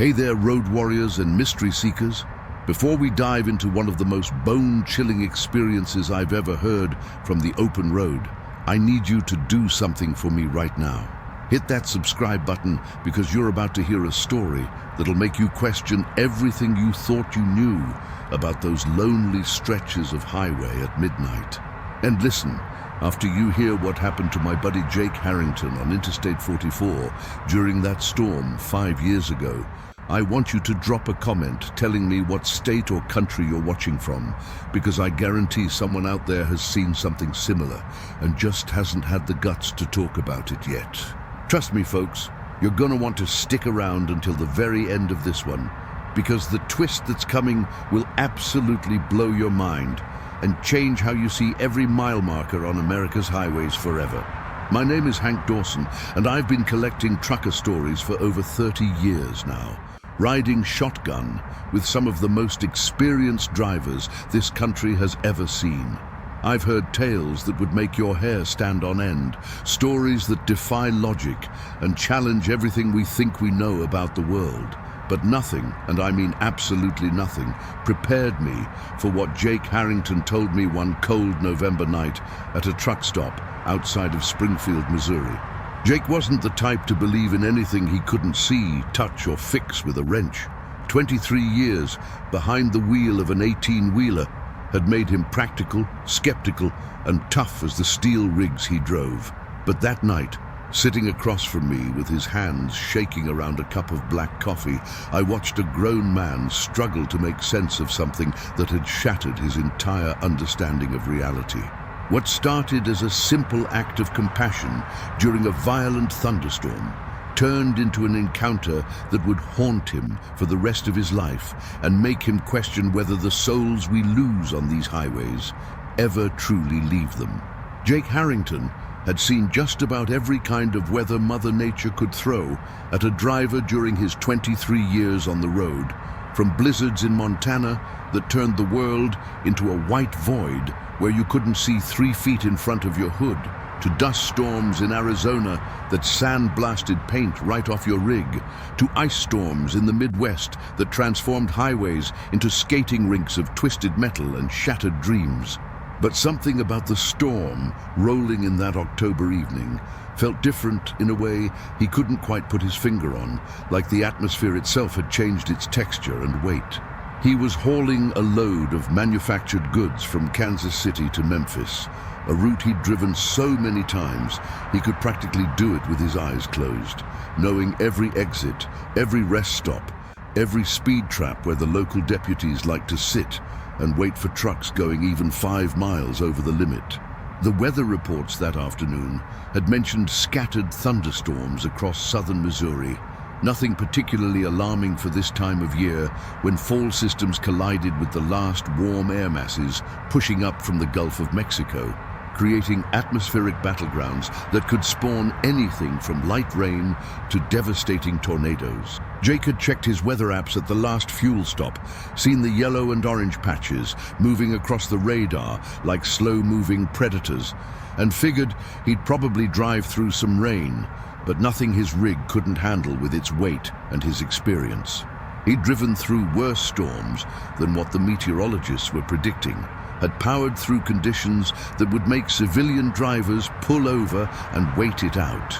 Hey there, road warriors and mystery seekers. Before we dive into one of the most bone-chilling experiences I've ever heard from the open road, I need you to do something for me right now. Hit that subscribe button because you're about to hear a story that'll make you question everything you thought you knew about those lonely stretches of highway at midnight. And listen, after you hear what happened to my buddy Jake Harrington on Interstate 44 during that storm 5 years ago, I want you to drop a comment telling me what state or country you're watching from, because I guarantee someone out there has seen something similar and just hasn't had the guts to talk about it yet. Trust me, folks, you're gonna want to stick around until the very end of this one, because the twist that's coming will absolutely blow your mind and change how you see every mile marker on America's highways forever. My name is Hank Dawson, and I've been collecting trucker stories for over 30 years now, riding shotgun with some of the most experienced drivers this country has ever seen. I've heard tales that would make your hair stand on end, stories that defy logic and challenge everything we think we know about the world. But nothing, and I mean absolutely nothing, prepared me for what Jake Harrington told me one cold November night at a truck stop outside of Springfield, Missouri. Jake wasn't the type to believe in anything he couldn't see, touch, or fix with a wrench. 23 years behind the wheel of an 18-wheeler had made him practical, skeptical, and tough as the steel rigs he drove. But that night, sitting across from me with his hands shaking around a cup of black coffee, I watched a grown man struggle to make sense of something that had shattered his entire understanding of reality. What started as a simple act of compassion during a violent thunderstorm turned into an encounter that would haunt him for the rest of his life and make him question whether the souls we lose on these highways ever truly leave them. Jake Harrington had seen just about every kind of weather Mother Nature could throw at a driver during his 23 years on the road, from blizzards in Montana that turned the world into a white void where you couldn't see 3 feet in front of your hood, to dust storms in Arizona that sandblasted paint right off your rig, to ice storms in the Midwest that transformed highways into skating rinks of twisted metal and shattered dreams. But something about the storm rolling in that October evening felt different in a way he couldn't quite put his finger on, like the atmosphere itself had changed its texture and weight. He was hauling a load of manufactured goods from Kansas City to Memphis, a route he'd driven so many times he could practically do it with his eyes closed, knowing every exit, every rest stop, every speed trap where the local deputies liked to sit and wait for trucks going even 5 miles over the limit. The weather reports that afternoon had mentioned scattered thunderstorms across southern Missouri, nothing particularly alarming for this time of year when fall systems collided with the last warm air masses pushing up from the Gulf of Mexico, creating atmospheric battlegrounds that could spawn anything from light rain to devastating tornadoes. Jake had checked his weather apps at the last fuel stop, seen the yellow and orange patches moving across the radar like slow-moving predators, and figured he'd probably drive through some rain, but nothing his rig couldn't handle with its weight and his experience. He'd driven through worse storms than what the meteorologists were predicting, had powered through conditions that would make civilian drivers pull over and wait it out,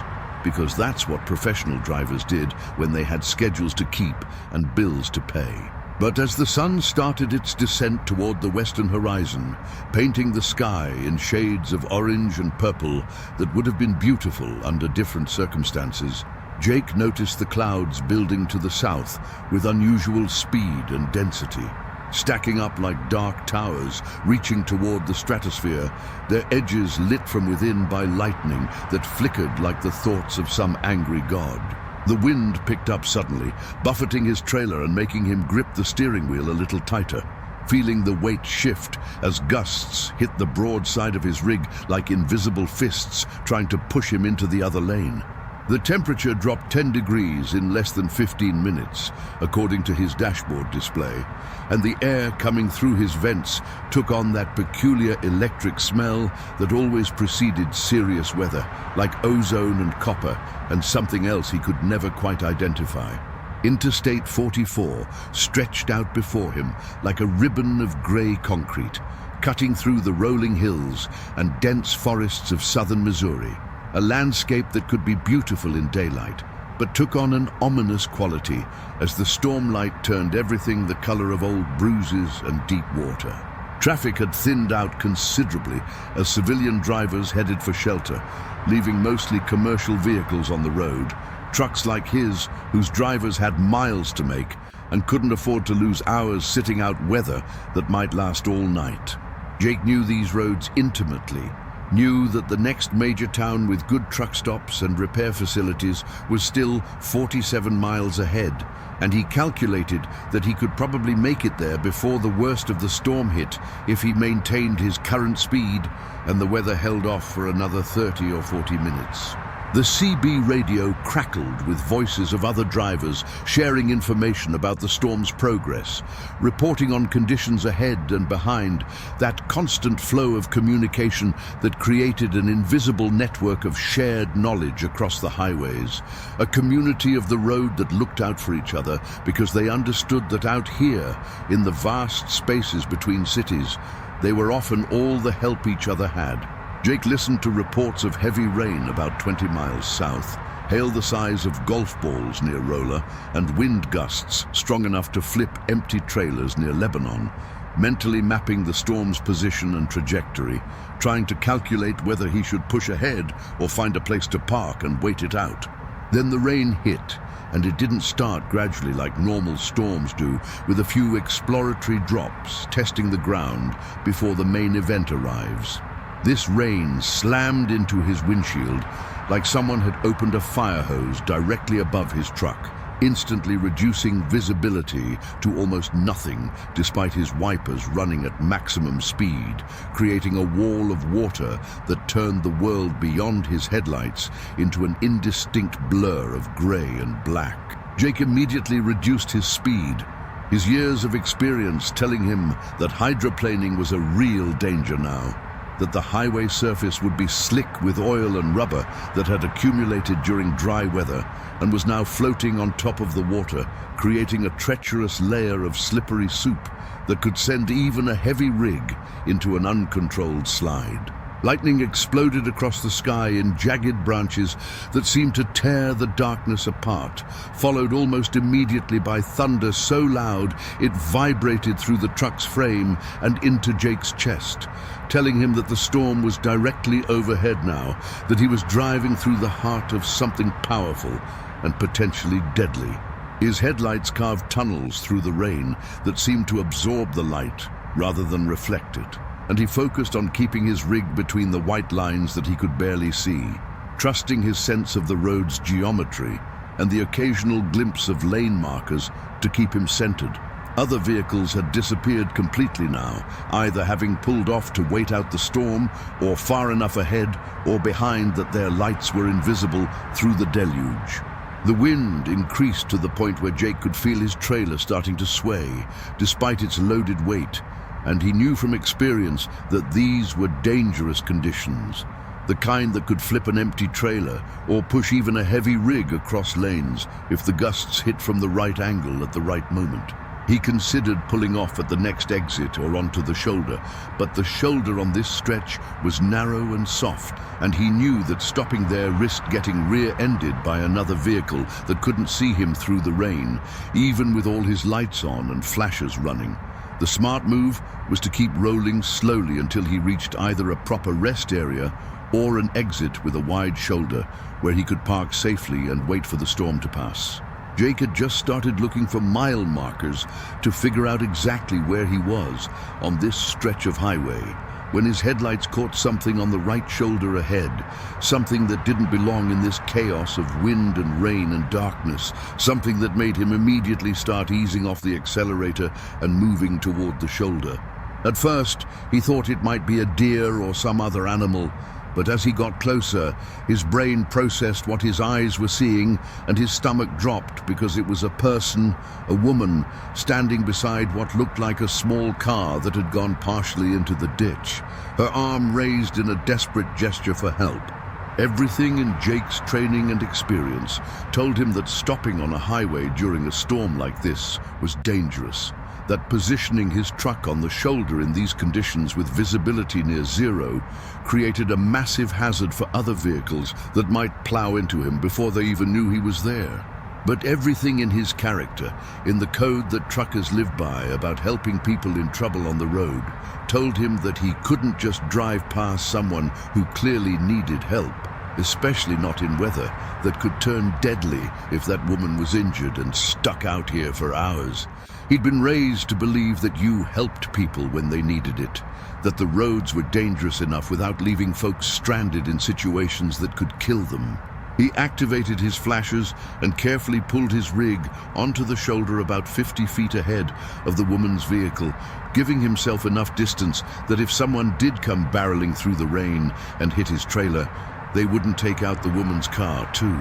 because that's what professional drivers did when they had schedules to keep and bills to pay. But as the sun started its descent toward the western horizon, painting the sky in shades of orange and purple that would have been beautiful under different circumstances, Jake noticed the clouds building to the south with unusual speed and density, stacking up like dark towers reaching toward the stratosphere, their edges lit from within by lightning that flickered like the thoughts of some angry god. The wind picked up suddenly, buffeting his trailer and making him grip the steering wheel a little tighter, feeling the weight shift as gusts hit the broad side of his rig like invisible fists trying to push him into the other lane. The temperature dropped 10 degrees in less than 15 minutes, according to his dashboard display, and the air coming through his vents took on that peculiar electric smell that always preceded serious weather, like ozone and copper and something else he could never quite identify. Interstate 44 stretched out before him like a ribbon of grey concrete, cutting through the rolling hills and dense forests of southern Missouri, a landscape that could be beautiful in daylight, but took on an ominous quality as the storm light turned everything the color of old bruises and deep water. Traffic had thinned out considerably as civilian drivers headed for shelter, leaving mostly commercial vehicles on the road, trucks like his whose drivers had miles to make and couldn't afford to lose hours sitting out weather that might last all night. Jake knew these roads intimately, knew that the next major town with good truck stops and repair facilities was still 47 miles ahead, and he calculated that he could probably make it there before the worst of the storm hit if he maintained his current speed and the weather held off for another 30 or 40 minutes. The CB radio crackled with voices of other drivers sharing information about the storm's progress, reporting on conditions ahead and behind, that constant flow of communication that created an invisible network of shared knowledge across the highways, a community of the road that looked out for each other because they understood that out here, in the vast spaces between cities, they were often all the help each other had. Jake listened to reports of heavy rain about 20 miles south, hail the size of golf balls near Rolla, and wind gusts strong enough to flip empty trailers near Lebanon, mentally mapping the storm's position and trajectory, trying to calculate whether he should push ahead or find a place to park and wait it out. Then the rain hit, and it didn't start gradually like normal storms do, with a few exploratory drops testing the ground before the main event arrives. This rain slammed into his windshield like someone had opened a fire hose directly above his truck, instantly reducing visibility to almost nothing despite his wipers running at maximum speed, creating a wall of water that turned the world beyond his headlights into an indistinct blur of gray and black. Jake immediately reduced his speed, his years of experience telling him that hydroplaning was a real danger now, that the highway surface would be slick with oil and rubber that had accumulated during dry weather and was now floating on top of the water, creating a treacherous layer of slippery soup that could send even a heavy rig into an uncontrolled slide. Lightning exploded across the sky in jagged branches that seemed to tear the darkness apart, followed almost immediately by thunder so loud it vibrated through the truck's frame and into Jake's chest, telling him that the storm was directly overhead now, that he was driving through the heart of something powerful and potentially deadly. His headlights carved tunnels through the rain that seemed to absorb the light rather than reflect it, and he focused on keeping his rig between the white lines that he could barely see, trusting his sense of the road's geometry and the occasional glimpse of lane markers to keep him centered. Other vehicles had disappeared completely now, either having pulled off to wait out the storm or far enough ahead or behind that their lights were invisible through the deluge. The wind increased to the point where Jake could feel his trailer starting to sway, despite its loaded weight, and he knew from experience that these were dangerous conditions, the kind that could flip an empty trailer or push even a heavy rig across lanes if the gusts hit from the right angle at the right moment. He considered pulling off at the next exit or onto the shoulder, but the shoulder on this stretch was narrow and soft, and he knew that stopping there risked getting rear-ended by another vehicle that couldn't see him through the rain, even with all his lights on and flashers running. The smart move was to keep rolling slowly until he reached either a proper rest area or an exit with a wide shoulder where he could park safely and wait for the storm to pass. Jake had just started looking for mile markers to figure out exactly where he was on this stretch of highway when his headlights caught something on the right shoulder ahead, something that didn't belong in this chaos of wind and rain and darkness, something that made him immediately start easing off the accelerator and moving toward the shoulder. At first, he thought it might be a deer or some other animal, but as he got closer, his brain processed what his eyes were seeing and his stomach dropped because it was a person, a woman, standing beside what looked like a small car that had gone partially into the ditch, her arm raised in a desperate gesture for help. Everything in Jake's training and experience told him that stopping on a highway during a storm like this was dangerous, that positioning his truck on the shoulder in these conditions with visibility near zero created a massive hazard for other vehicles that might plow into him before they even knew he was there. But everything in his character, in the code that truckers live by about helping people in trouble on the road, told him that he couldn't just drive past someone who clearly needed help, especially not in weather that could turn deadly if that woman was injured and stuck out here for hours. He'd been raised to believe that you helped people when they needed it, that the roads were dangerous enough without leaving folks stranded in situations that could kill them. He activated his flashers and carefully pulled his rig onto the shoulder about 50 feet ahead of the woman's vehicle, giving himself enough distance that if someone did come barreling through the rain and hit his trailer, they wouldn't take out the woman's car too.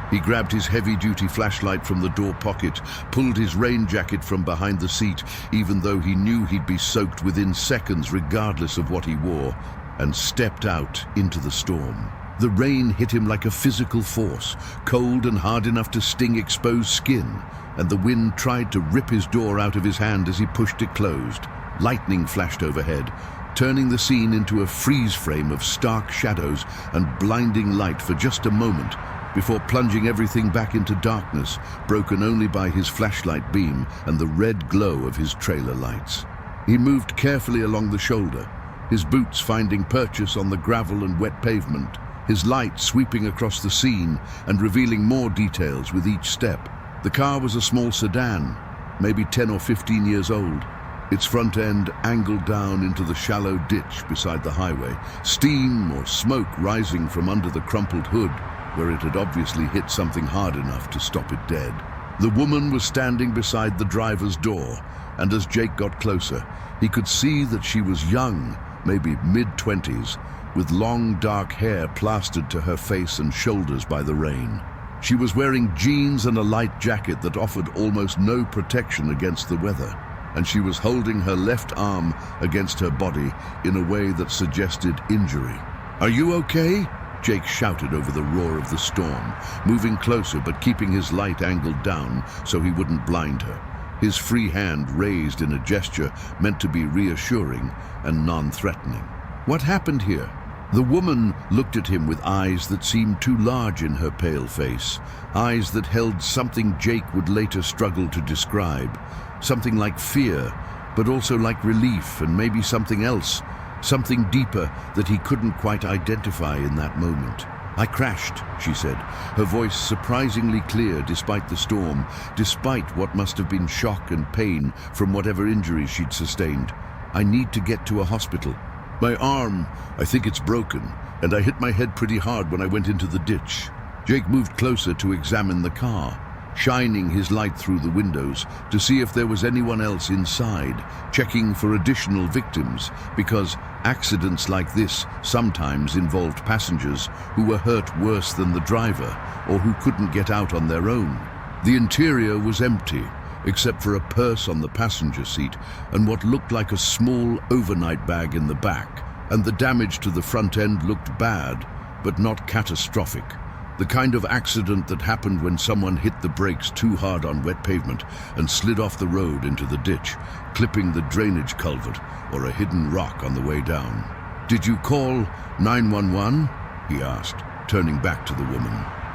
He grabbed his heavy-duty flashlight from the door pocket, pulled his rain jacket from behind the seat, even though he knew he'd be soaked within seconds regardless of what he wore, and stepped out into the storm. The rain hit him like a physical force, cold and hard enough to sting exposed skin, and the wind tried to rip his door out of his hand as he pushed it closed. Lightning flashed overhead, turning the scene into a freeze frame of stark shadows and blinding light for just a moment, before plunging everything back into darkness, broken only by his flashlight beam and the red glow of his trailer lights. He moved carefully along the shoulder, his boots finding purchase on the gravel and wet pavement, his light sweeping across the scene and revealing more details with each step. The car was a small sedan, maybe 10 or 15 years old, its front end angled down into the shallow ditch beside the highway, steam or smoke rising from under the crumpled hood, where it had obviously hit something hard enough to stop it dead. The woman was standing beside the driver's door, and as Jake got closer, he could see that she was young, maybe mid-20s, with long dark hair plastered to her face and shoulders by the rain. She was wearing jeans and a light jacket that offered almost no protection against the weather, and she was holding her left arm against her body in a way that suggested injury. "Are you okay?" Jake shouted over the roar of the storm, moving closer but keeping his light angled down so he wouldn't blind her, his free hand raised in a gesture meant to be reassuring and non-threatening. "What happened here?" The woman looked at him with eyes that seemed too large in her pale face, eyes that held something Jake would later struggle to describe, something like fear, but also like relief and maybe something else, something deeper that he couldn't quite identify in that moment. "I crashed," she said, her voice surprisingly clear despite the storm, despite what must have been shock and pain from whatever injuries she'd sustained. "I need to get to a hospital. My arm, I think it's broken, and I hit my head pretty hard when I went into the ditch." Jake moved closer to examine the car, shining his light through the windows to see if there was anyone else inside, checking for additional victims, because accidents like this sometimes involved passengers who were hurt worse than the driver or who couldn't get out on their own. The interior was empty, except for a purse on the passenger seat and what looked like a small overnight bag in the back, and the damage to the front end looked bad, but not catastrophic. The kind of accident that happened when someone hit the brakes too hard on wet pavement and slid off the road into the ditch, clipping the drainage culvert or a hidden rock on the way down. "Did you call 911? He asked, turning back to the woman.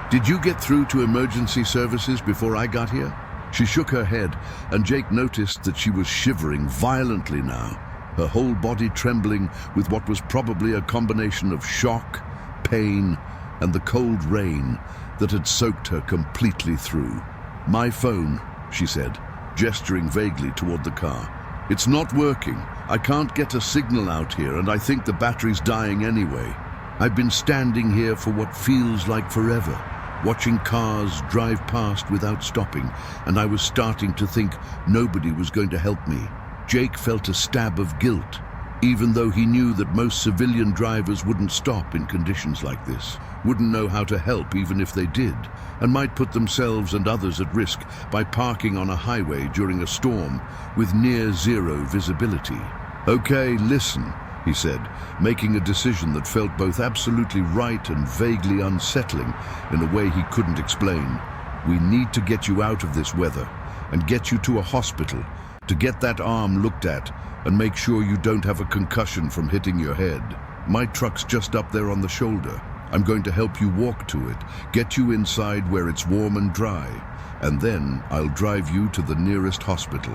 "Did you get through to emergency services before I got here?" She shook her head, and Jake noticed that she was shivering violently now, her whole body trembling with what was probably a combination of shock, pain, and the cold rain that had soaked her completely through. "My phone," she said, gesturing vaguely toward the car. "It's not working. I can't get a signal out here, and I think the battery's dying anyway. I've been standing here for what feels like forever, watching cars drive past without stopping, and I was starting to think nobody was going to help me." Jake felt a stab of guilt, even though he knew that most civilian drivers wouldn't stop in conditions like this, wouldn't know how to help even if they did, and might put themselves and others at risk by parking on a highway during a storm with near zero visibility. "Okay, listen," he said, making a decision that felt both absolutely right and vaguely unsettling in a way he couldn't explain. "We need to get you out of this weather and get you to a hospital to get that arm looked at and make sure you don't have a concussion from hitting your head. My truck's just up there on the shoulder. I'm going to help you walk to it, get you inside where it's warm and dry, and then I'll drive you to the nearest hospital.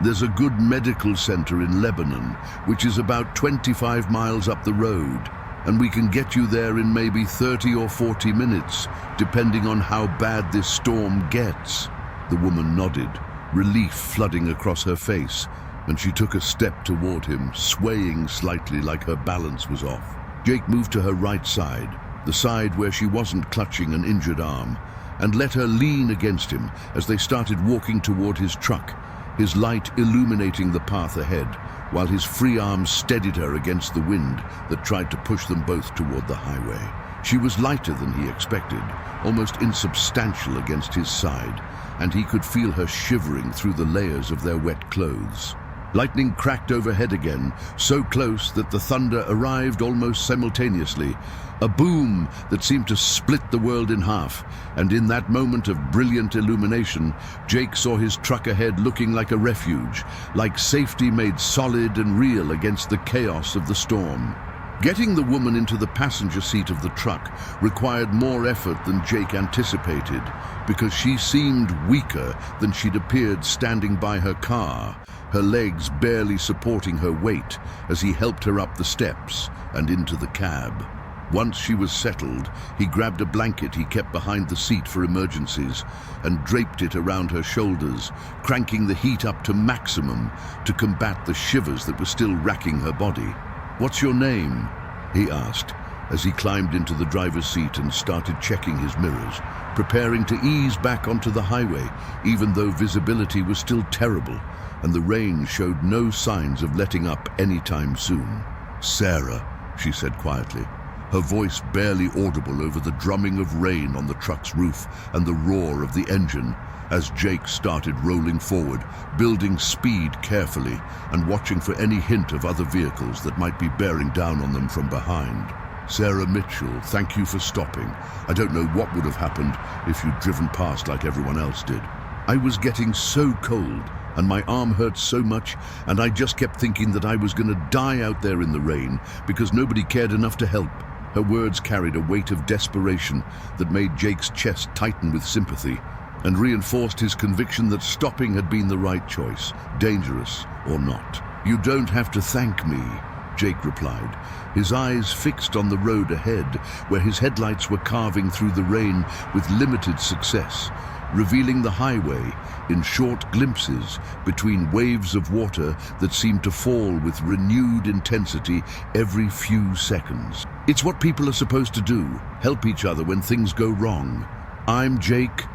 There's a good medical center in Lebanon, which is about 25 miles up the road, and we can get you there in maybe 30 or 40 minutes, depending on how bad this storm gets." The woman nodded, relief flooding across her face, and she took a step toward him, swaying slightly like her balance was off. Jake moved to her right side, the side where she wasn't clutching an injured arm, and let her lean against him as they started walking toward his truck, his light illuminating the path ahead, while his free arm steadied her against the wind that tried to push them both toward the highway. She was lighter than he expected, almost insubstantial against his side, and he could feel her shivering through the layers of their wet clothes. Lightning cracked overhead again, so close that the thunder arrived almost simultaneously, a boom that seemed to split the world in half, and in that moment of brilliant illumination, Jake saw his truck ahead looking like a refuge, like safety made solid and real against the chaos of the storm. Getting the woman into the passenger seat of the truck required more effort than Jake anticipated, because she seemed weaker than she'd appeared standing by her car, her legs barely supporting her weight as he helped her up the steps and into the cab. Once she was settled, he grabbed a blanket he kept behind the seat for emergencies and draped it around her shoulders, cranking the heat up to maximum to combat the shivers that were still racking her body. "What's your name?" he asked as he climbed into the driver's seat and started checking his mirrors, preparing to ease back onto the highway, even though visibility was still terrible and the rain showed no signs of letting up anytime soon. "Sarah," she said quietly, her voice barely audible over the drumming of rain on the truck's roof and the roar of the engine, as Jake started rolling forward, building speed carefully and watching for any hint of other vehicles that might be bearing down on them from behind. "Sarah Mitchell, thank you for stopping. I don't know what would have happened if you'd driven past like everyone else did. I was getting so cold and my arm hurt so much, and I just kept thinking that I was going to die out there in the rain because nobody cared enough to help." Her words carried a weight of desperation that made Jake's chest tighten with sympathy and reinforced his conviction that stopping had been the right choice, dangerous or not. "You don't have to thank me," Jake replied, his eyes fixed on the road ahead, where his headlights were carving through the rain with limited success, revealing the highway in short glimpses between waves of water that seemed to fall with renewed intensity every few seconds. "It's what people are supposed to do, help each other when things go wrong. I'm Jake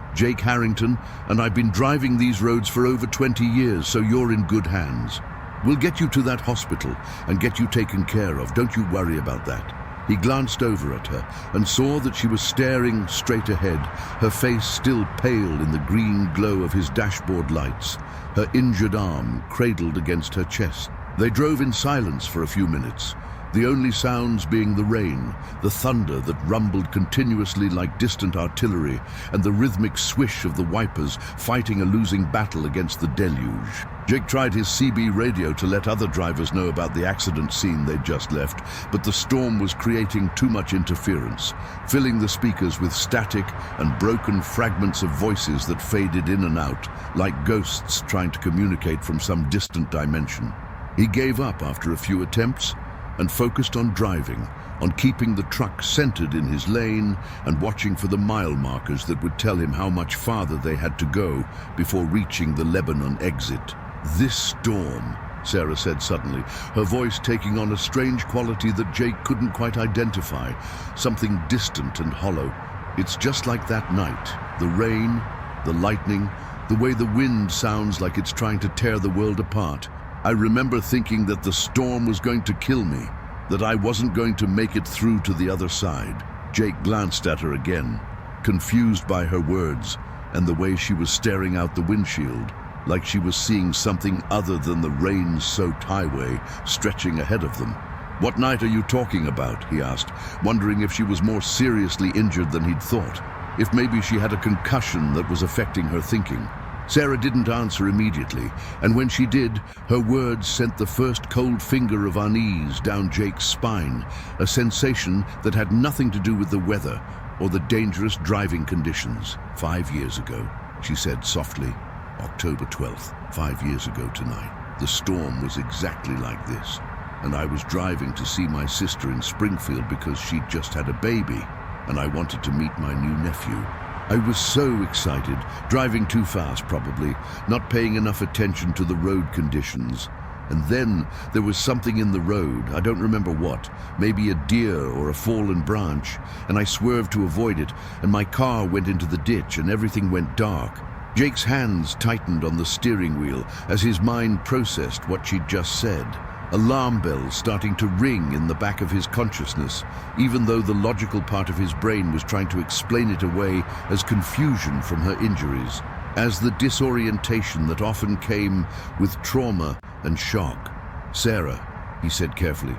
Harrington, and I've been driving these roads for over 20 years, so you're in good hands. We'll get you to that hospital and get you taken care of. Don't you worry about that." He glanced over at her and saw that she was staring straight ahead, her face still pale in the green glow of his dashboard lights, her injured arm cradled against her chest. They drove in silence for a few minutes, the only sounds being the rain, the thunder that rumbled continuously like distant artillery, and the rhythmic swish of the wipers fighting a losing battle against the deluge. Jake tried his CB radio to let other drivers know about the accident scene they'd just left, but the storm was creating too much interference, filling the speakers with static and broken fragments of voices that faded in and out, like ghosts trying to communicate from some distant dimension. He gave up after a few attempts and focused on driving, on keeping the truck centered in his lane and watching for the mile markers that would tell him how much farther they had to go before reaching the Lebanon exit. "This storm," Sarah said suddenly, her voice taking on a strange quality that Jake couldn't quite identify, something distant and hollow. "It's just like that night, the rain, the lightning, the way the wind sounds like it's trying to tear the world apart. I remember thinking that the storm was going to kill me, that I wasn't going to make it through to the other side." Jake glanced at her again, confused by her words and the way she was staring out the windshield, like she was seeing something other than the rain-soaked highway stretching ahead of them. "What night are you talking about?" he asked, wondering if she was more seriously injured than he'd thought. If maybe she had a concussion that was affecting her thinking. Sarah didn't answer immediately, and when she did, her words sent the first cold finger of unease down Jake's spine, a sensation that had nothing to do with the weather or the dangerous driving conditions. 5 years ago, she said softly. October 12th, 5 years ago tonight. The storm was exactly like this, and I was driving to see my sister in Springfield because she'd just had a baby, and I wanted to meet my new nephew. I was so excited, driving too fast probably, not paying enough attention to the road conditions. And then there was something in the road, I don't remember what, maybe a deer or a fallen branch, and I swerved to avoid it, and my car went into the ditch and everything went dark. Jake's hands tightened on the steering wheel as his mind processed what she'd just said. Alarm bells starting to ring in the back of his consciousness, even though the logical part of his brain was trying to explain it away as confusion from her injuries, as the disorientation that often came with trauma and shock. "Sarah," he said carefully,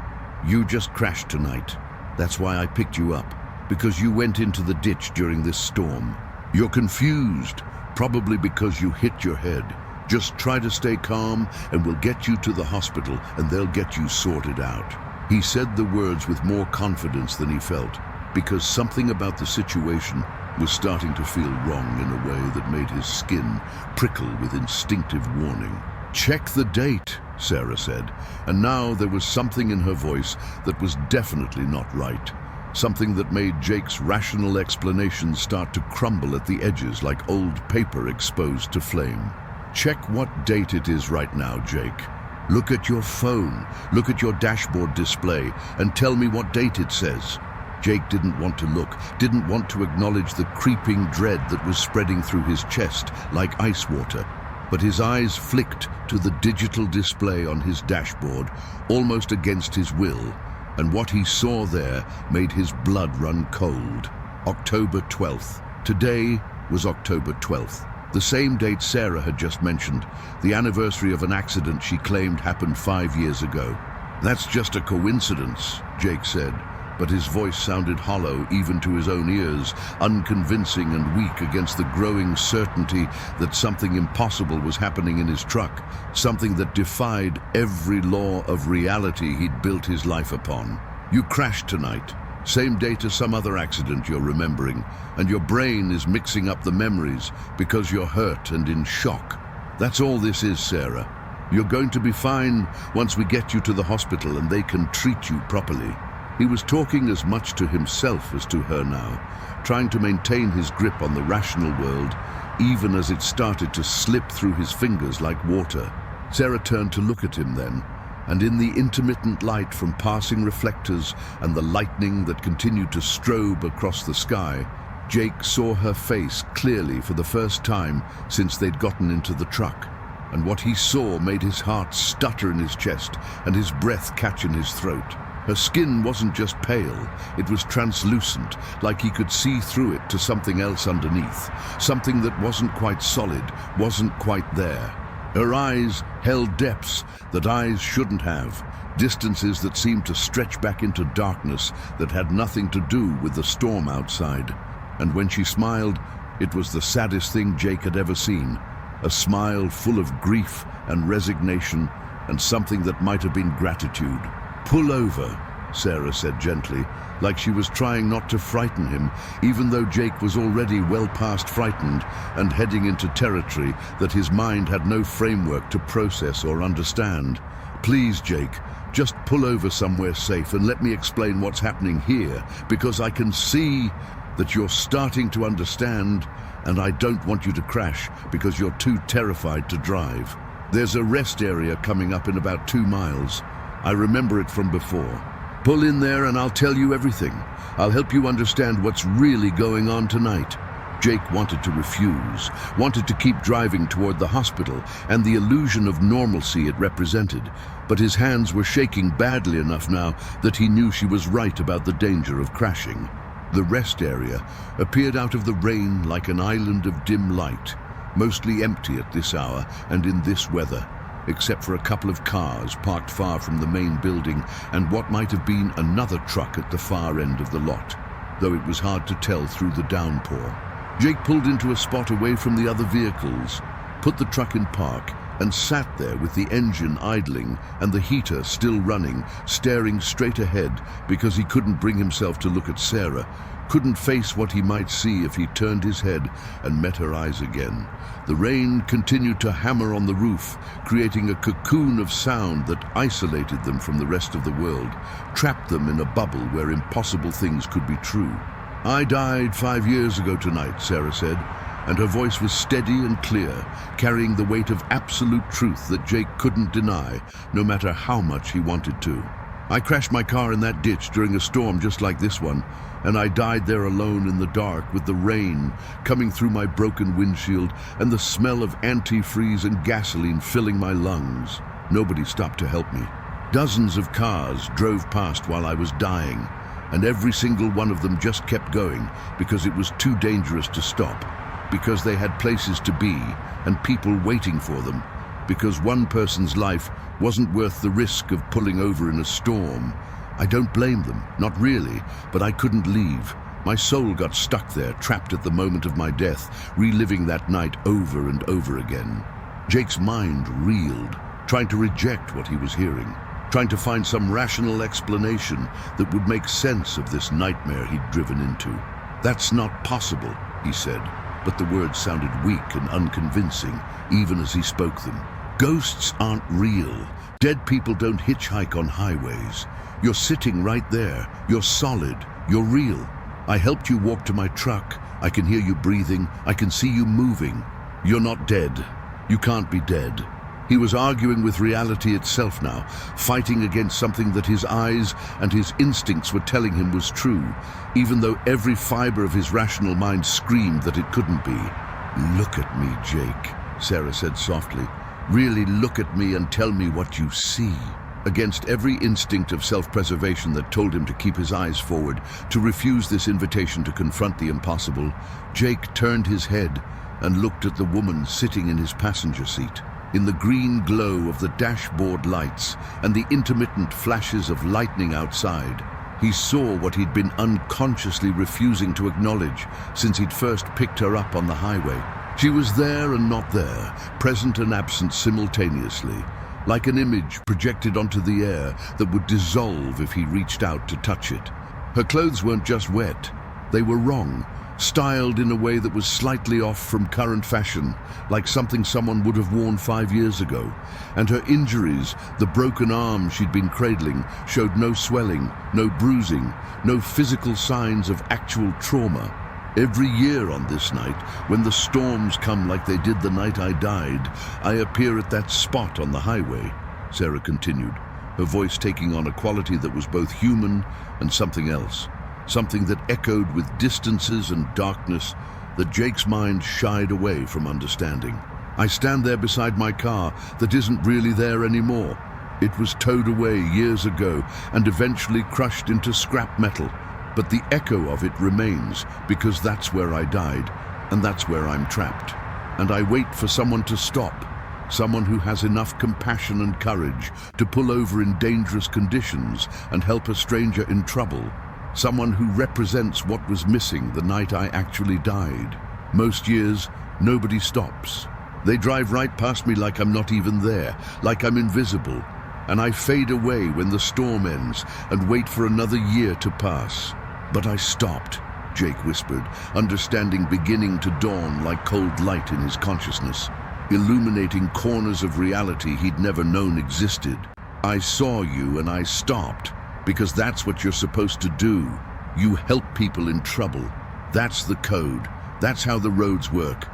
"you just crashed tonight. That's why I picked you up, because you went into the ditch during this storm. You're confused, probably because you hit your head. Just try to stay calm and we'll get you to the hospital and they'll get you sorted out." He said the words with more confidence than he felt, because something about the situation was starting to feel wrong in a way that made his skin prickle with instinctive warning. "Check the date," Sarah said, and now there was something in her voice that was definitely not right. Something that made Jake's rational explanations start to crumble at the edges like old paper exposed to flame. "Check what date it is right now, Jake. Look at your phone, look at your dashboard display, and tell me what date it says." Jake didn't want to look, didn't want to acknowledge the creeping dread that was spreading through his chest like ice water. But his eyes flicked to the digital display on his dashboard, almost against his will, and what he saw there made his blood run cold. October 12th. Today was October 12th. The same date Sarah had just mentioned, the anniversary of an accident she claimed happened 5 years ago. "That's just a coincidence," Jake said, but his voice sounded hollow even to his own ears, unconvincing and weak against the growing certainty that something impossible was happening in his truck, something that defied every law of reality he'd built his life upon. "You crashed tonight. Same day to some other accident you're remembering, and your brain is mixing up the memories because you're hurt and in shock. That's all this is, Sarah. You're going to be fine once we get you to the hospital and they can treat you properly." He was talking as much to himself as to her now, trying to maintain his grip on the rational world, even as it started to slip through his fingers like water. Sarah turned to look at him then, and in the intermittent light from passing reflectors and the lightning that continued to strobe across the sky, Jake saw her face clearly for the first time since they'd gotten into the truck. And what he saw made his heart stutter in his chest and his breath catch in his throat. Her skin wasn't just pale, it was translucent, like he could see through it to something else underneath, something that wasn't quite solid, wasn't quite there. Her eyes held depths that eyes shouldn't have, distances that seemed to stretch back into darkness that had nothing to do with the storm outside. And when she smiled, it was the saddest thing Jake had ever seen, a smile full of grief and resignation and something that might have been gratitude. "Pull over," Sarah said gently, like she was trying not to frighten him, even though Jake was already well past frightened and heading into territory that his mind had no framework to process or understand. "Please, Jake, just pull over somewhere safe and let me explain what's happening here, because I can see that you're starting to understand, and I don't want you to crash because you're too terrified to drive. There's a rest area coming up in about 2 miles. I remember it from before. Pull in there and I'll tell you everything. I'll help you understand what's really going on tonight." Jake wanted to refuse, wanted to keep driving toward the hospital and the illusion of normalcy it represented, but his hands were shaking badly enough now that he knew she was right about the danger of crashing. The rest area appeared out of the rain like an island of dim light, mostly empty at this hour and in this weather. except for a couple of cars parked far from the main building and what might have been another truck at the far end of the lot, though it was hard to tell through the downpour. Jake pulled into a spot away from the other vehicles, put the truck in park, and sat there with the engine idling and the heater still running, staring straight ahead because he couldn't bring himself to look at Sarah, couldn't face what he might see if he turned his head and met her eyes again. The rain continued to hammer on the roof, creating a cocoon of sound that isolated them from the rest of the world, trapped them in a bubble where impossible things could be true. "I died 5 years ago tonight," Sarah said, and her voice was steady and clear, carrying the weight of absolute truth that Jake couldn't deny, no matter how much he wanted to. "I crashed my car in that ditch during a storm just like this one, and I died there alone in the dark with the rain coming through my broken windshield and the smell of antifreeze and gasoline filling my lungs. Nobody stopped to help me. Dozens of cars drove past while I was dying, and every single one of them just kept going because it was too dangerous to stop, because they had places to be and people waiting for them, because one person's life wasn't worth the risk of pulling over in a storm. I don't blame them, not really, but I couldn't leave. My soul got stuck there, trapped at the moment of my death, reliving that night over and over again." Jake's mind reeled, trying to reject what he was hearing, trying to find some rational explanation that would make sense of this nightmare he'd driven into. "That's not possible," he said, but the words sounded weak and unconvincing, even as he spoke them. "Ghosts aren't real. Dead people don't hitchhike on highways. You're sitting right there. You're solid. You're real. I helped you walk to my truck. I can hear you breathing. I can see you moving. You're not dead. You can't be dead." He was arguing with reality itself now, fighting against something that his eyes and his instincts were telling him was true, even though every fiber of his rational mind screamed that it couldn't be. "Look at me, Jake," Sarah said softly. "Really look at me and tell me what you see." Against every instinct of self-preservation that told him to keep his eyes forward, to refuse this invitation to confront the impossible, Jake turned his head and looked at the woman sitting in his passenger seat. In the green glow of the dashboard lights and the intermittent flashes of lightning outside, he saw what he'd been unconsciously refusing to acknowledge since he'd first picked her up on the highway. She was there and not there, present and absent simultaneously, like an image projected onto the air that would dissolve if he reached out to touch it. Her clothes weren't just wet, they were wrong, styled in a way that was slightly off from current fashion, like something someone would have worn 5 years ago. And her injuries, the broken arm she'd been cradling, showed no swelling, no bruising, no physical signs of actual trauma. "Every year on this night, when the storms come like they did the night I died, I appear at that spot on the highway," Sarah continued, her voice taking on a quality that was both human and something else, something that echoed with distances and darkness that Jake's mind shied away from understanding. "I stand there beside my car that isn't really there anymore. It was towed away years ago and eventually crushed into scrap metal. But the echo of it remains because that's where I died, and that's where I'm trapped. And I wait for someone to stop, someone who has enough compassion and courage to pull over in dangerous conditions and help a stranger in trouble, someone who represents what was missing the night I actually died. Most years, nobody stops. They drive right past me like I'm not even there, like I'm invisible, and I fade away when the storm ends and wait for another year to pass. But I stopped," Jake whispered, understanding beginning to dawn like cold light in his consciousness, illuminating corners of reality he'd never known existed. "I saw you and I stopped, because that's what you're supposed to do. You help people in trouble. That's the code. That's how the roads work.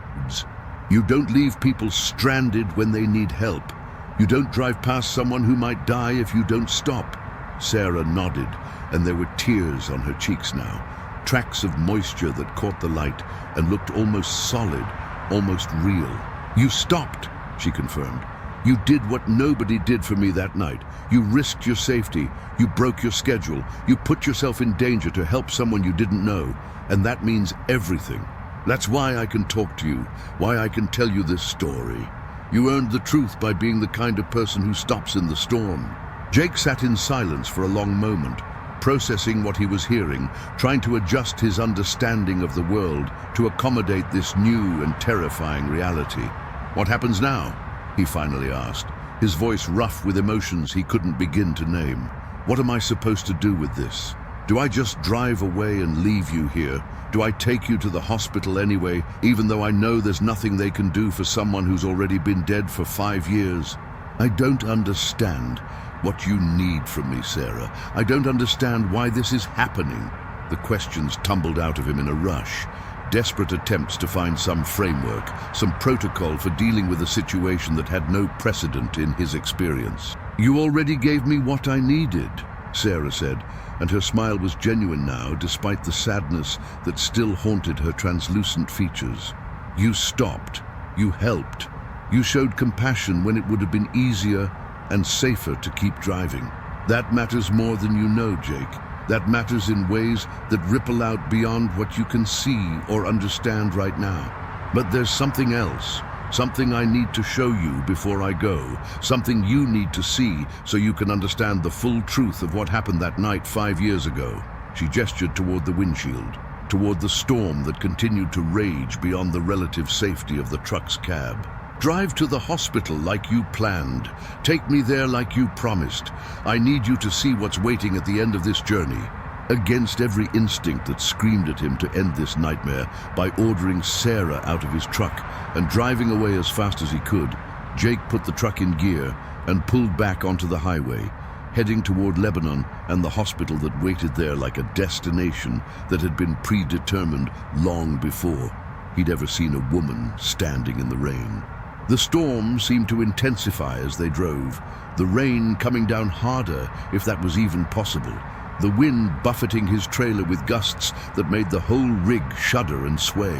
You don't leave people stranded when they need help. You don't drive past someone who might die if you don't stop." Sarah nodded, and there were tears on her cheeks now, tracks of moisture that caught the light and looked almost solid, almost real. "You stopped," she confirmed. "You did what nobody did for me that night. You risked your safety. You broke your schedule. You put yourself in danger to help someone you didn't know. And that means everything. That's why I can talk to you, why I can tell you this story. You earned the truth by being the kind of person who stops in the storm." Jake sat in silence for a long moment, processing what he was hearing, trying to adjust his understanding of the world to accommodate this new and terrifying reality. "What happens now?" he finally asked, his voice rough with emotions he couldn't begin to name. "What am I supposed to do with this? Do I just drive away and leave you here? Do I take you to the hospital anyway, even though I know there's nothing they can do for someone who's already been dead for 5 years? I don't understand what you need from me, Sarah. I don't understand why this is happening." The questions tumbled out of him in a rush, desperate attempts to find some framework, some protocol for dealing with a situation that had no precedent in his experience. "You already gave me what I needed," Sarah said, and her smile was genuine now, despite the sadness that still haunted her translucent features. "You stopped. You helped. You showed compassion when it would have been easier and safer to keep driving. That matters more than you know, Jake. That matters in ways that ripple out beyond what you can see or understand right now. But there's something else, something I need to show you before I go, something you need to see so you can understand the full truth of what happened that night 5 years ago." She gestured toward the windshield, toward the storm that continued to rage beyond the relative safety of the truck's cab. "Drive to the hospital like you planned. Take me there like you promised. I need you to see what's waiting at the end of this journey." Against every instinct that screamed at him to end this nightmare by ordering Sarah out of his truck and driving away as fast as he could, Jake put the truck in gear and pulled back onto the highway, heading toward Lebanon and the hospital that waited there like a destination that had been predetermined long before he'd ever seen a woman standing in the rain. The storm seemed to intensify as they drove, the rain coming down harder, if that was even possible, the wind buffeting his trailer with gusts that made the whole rig shudder and sway.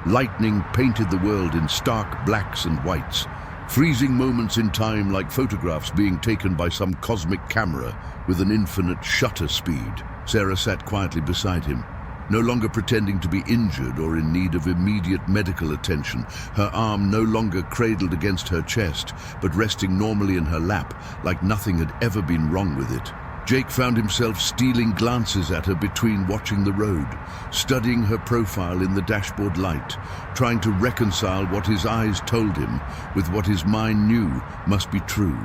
Lightning painted the world in stark blacks and whites, freezing moments in time like photographs being taken by some cosmic camera with an infinite shutter speed. Sarah sat quietly beside him, no longer pretending to be injured or in need of immediate medical attention, her arm no longer cradled against her chest, but resting normally in her lap, like nothing had ever been wrong with it. Jake found himself stealing glances at her between watching the road, studying her profile in the dashboard light, trying to reconcile what his eyes told him with what his mind knew must be true.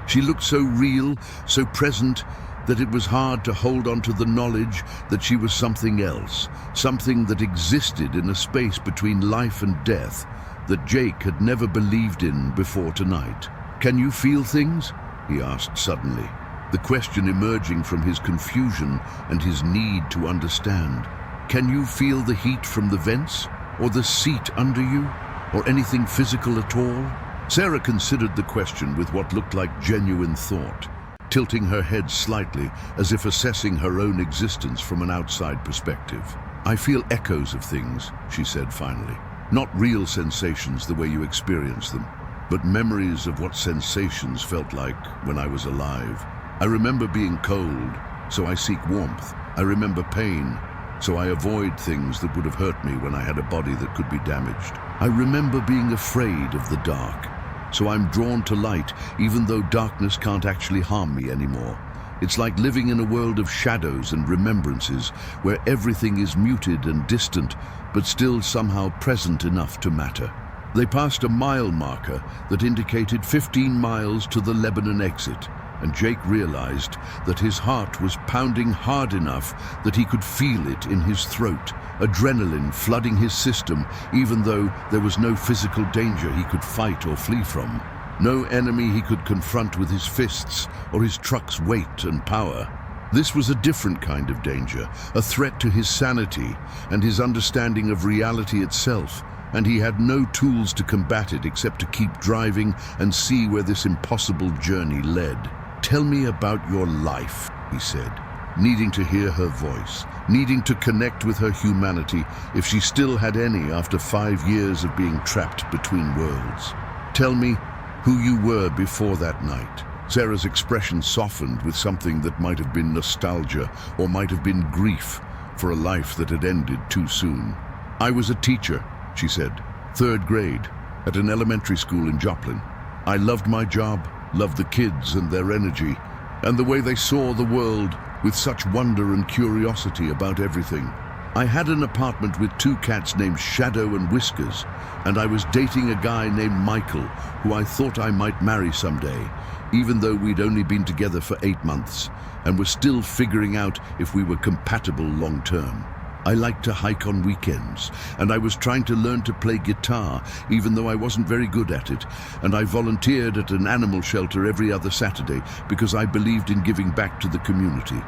She looked so real, so present, that it was hard to hold on to the knowledge that she was something else, something that existed in a space between life and death that Jake had never believed in before tonight. "Can you feel things?" he asked suddenly, the question emerging from his confusion and his need to understand. "Can you feel the heat from the vents, or the seat under you, or anything physical at all?" Sarah considered the question with what looked like genuine thought, tilting her head slightly as if assessing her own existence from an outside perspective. "I feel echoes of things," she said finally. "Not real sensations the way you experience them, but memories of what sensations felt like when I was alive. I remember being cold, so I seek warmth. I remember pain, so I avoid things that would have hurt me when I had a body that could be damaged. I remember being afraid of the dark, so I'm drawn to light even though darkness can't actually harm me anymore. It's like living in a world of shadows and remembrances where everything is muted and distant, but still somehow present enough to matter." They passed a mile marker that indicated 15 miles to the Lebanon exit, and Jake realized that his heart was pounding hard enough that he could feel it in his throat, adrenaline flooding his system even though there was no physical danger he could fight or flee from, no enemy he could confront with his fists or his truck's weight and power. This was a different kind of danger, a threat to his sanity and his understanding of reality itself, and he had no tools to combat it except to keep driving and see where this impossible journey led. "Tell me about your life," he said, needing to hear her voice, needing to connect with her humanity if she still had any after 5 years of being trapped between worlds. "Tell me who you were before that night." Sarah's expression softened with something that might have been nostalgia or might have been grief for a life that had ended too soon. "I was a teacher," she said, "3rd grade, at an elementary school in Joplin. I loved my job, loved the kids and their energy, and the way they saw the world with such wonder and curiosity about everything. I had an apartment with 2 cats named Shadow and Whiskers, and I was dating a guy named Michael, who I thought I might marry someday, even though we'd only been together for 8 months, and were still figuring out if we were compatible long term. I liked to hike on weekends, and I was trying to learn to play guitar, even though I wasn't very good at it, and I volunteered at an animal shelter every other Saturday because I believed in giving back to the community.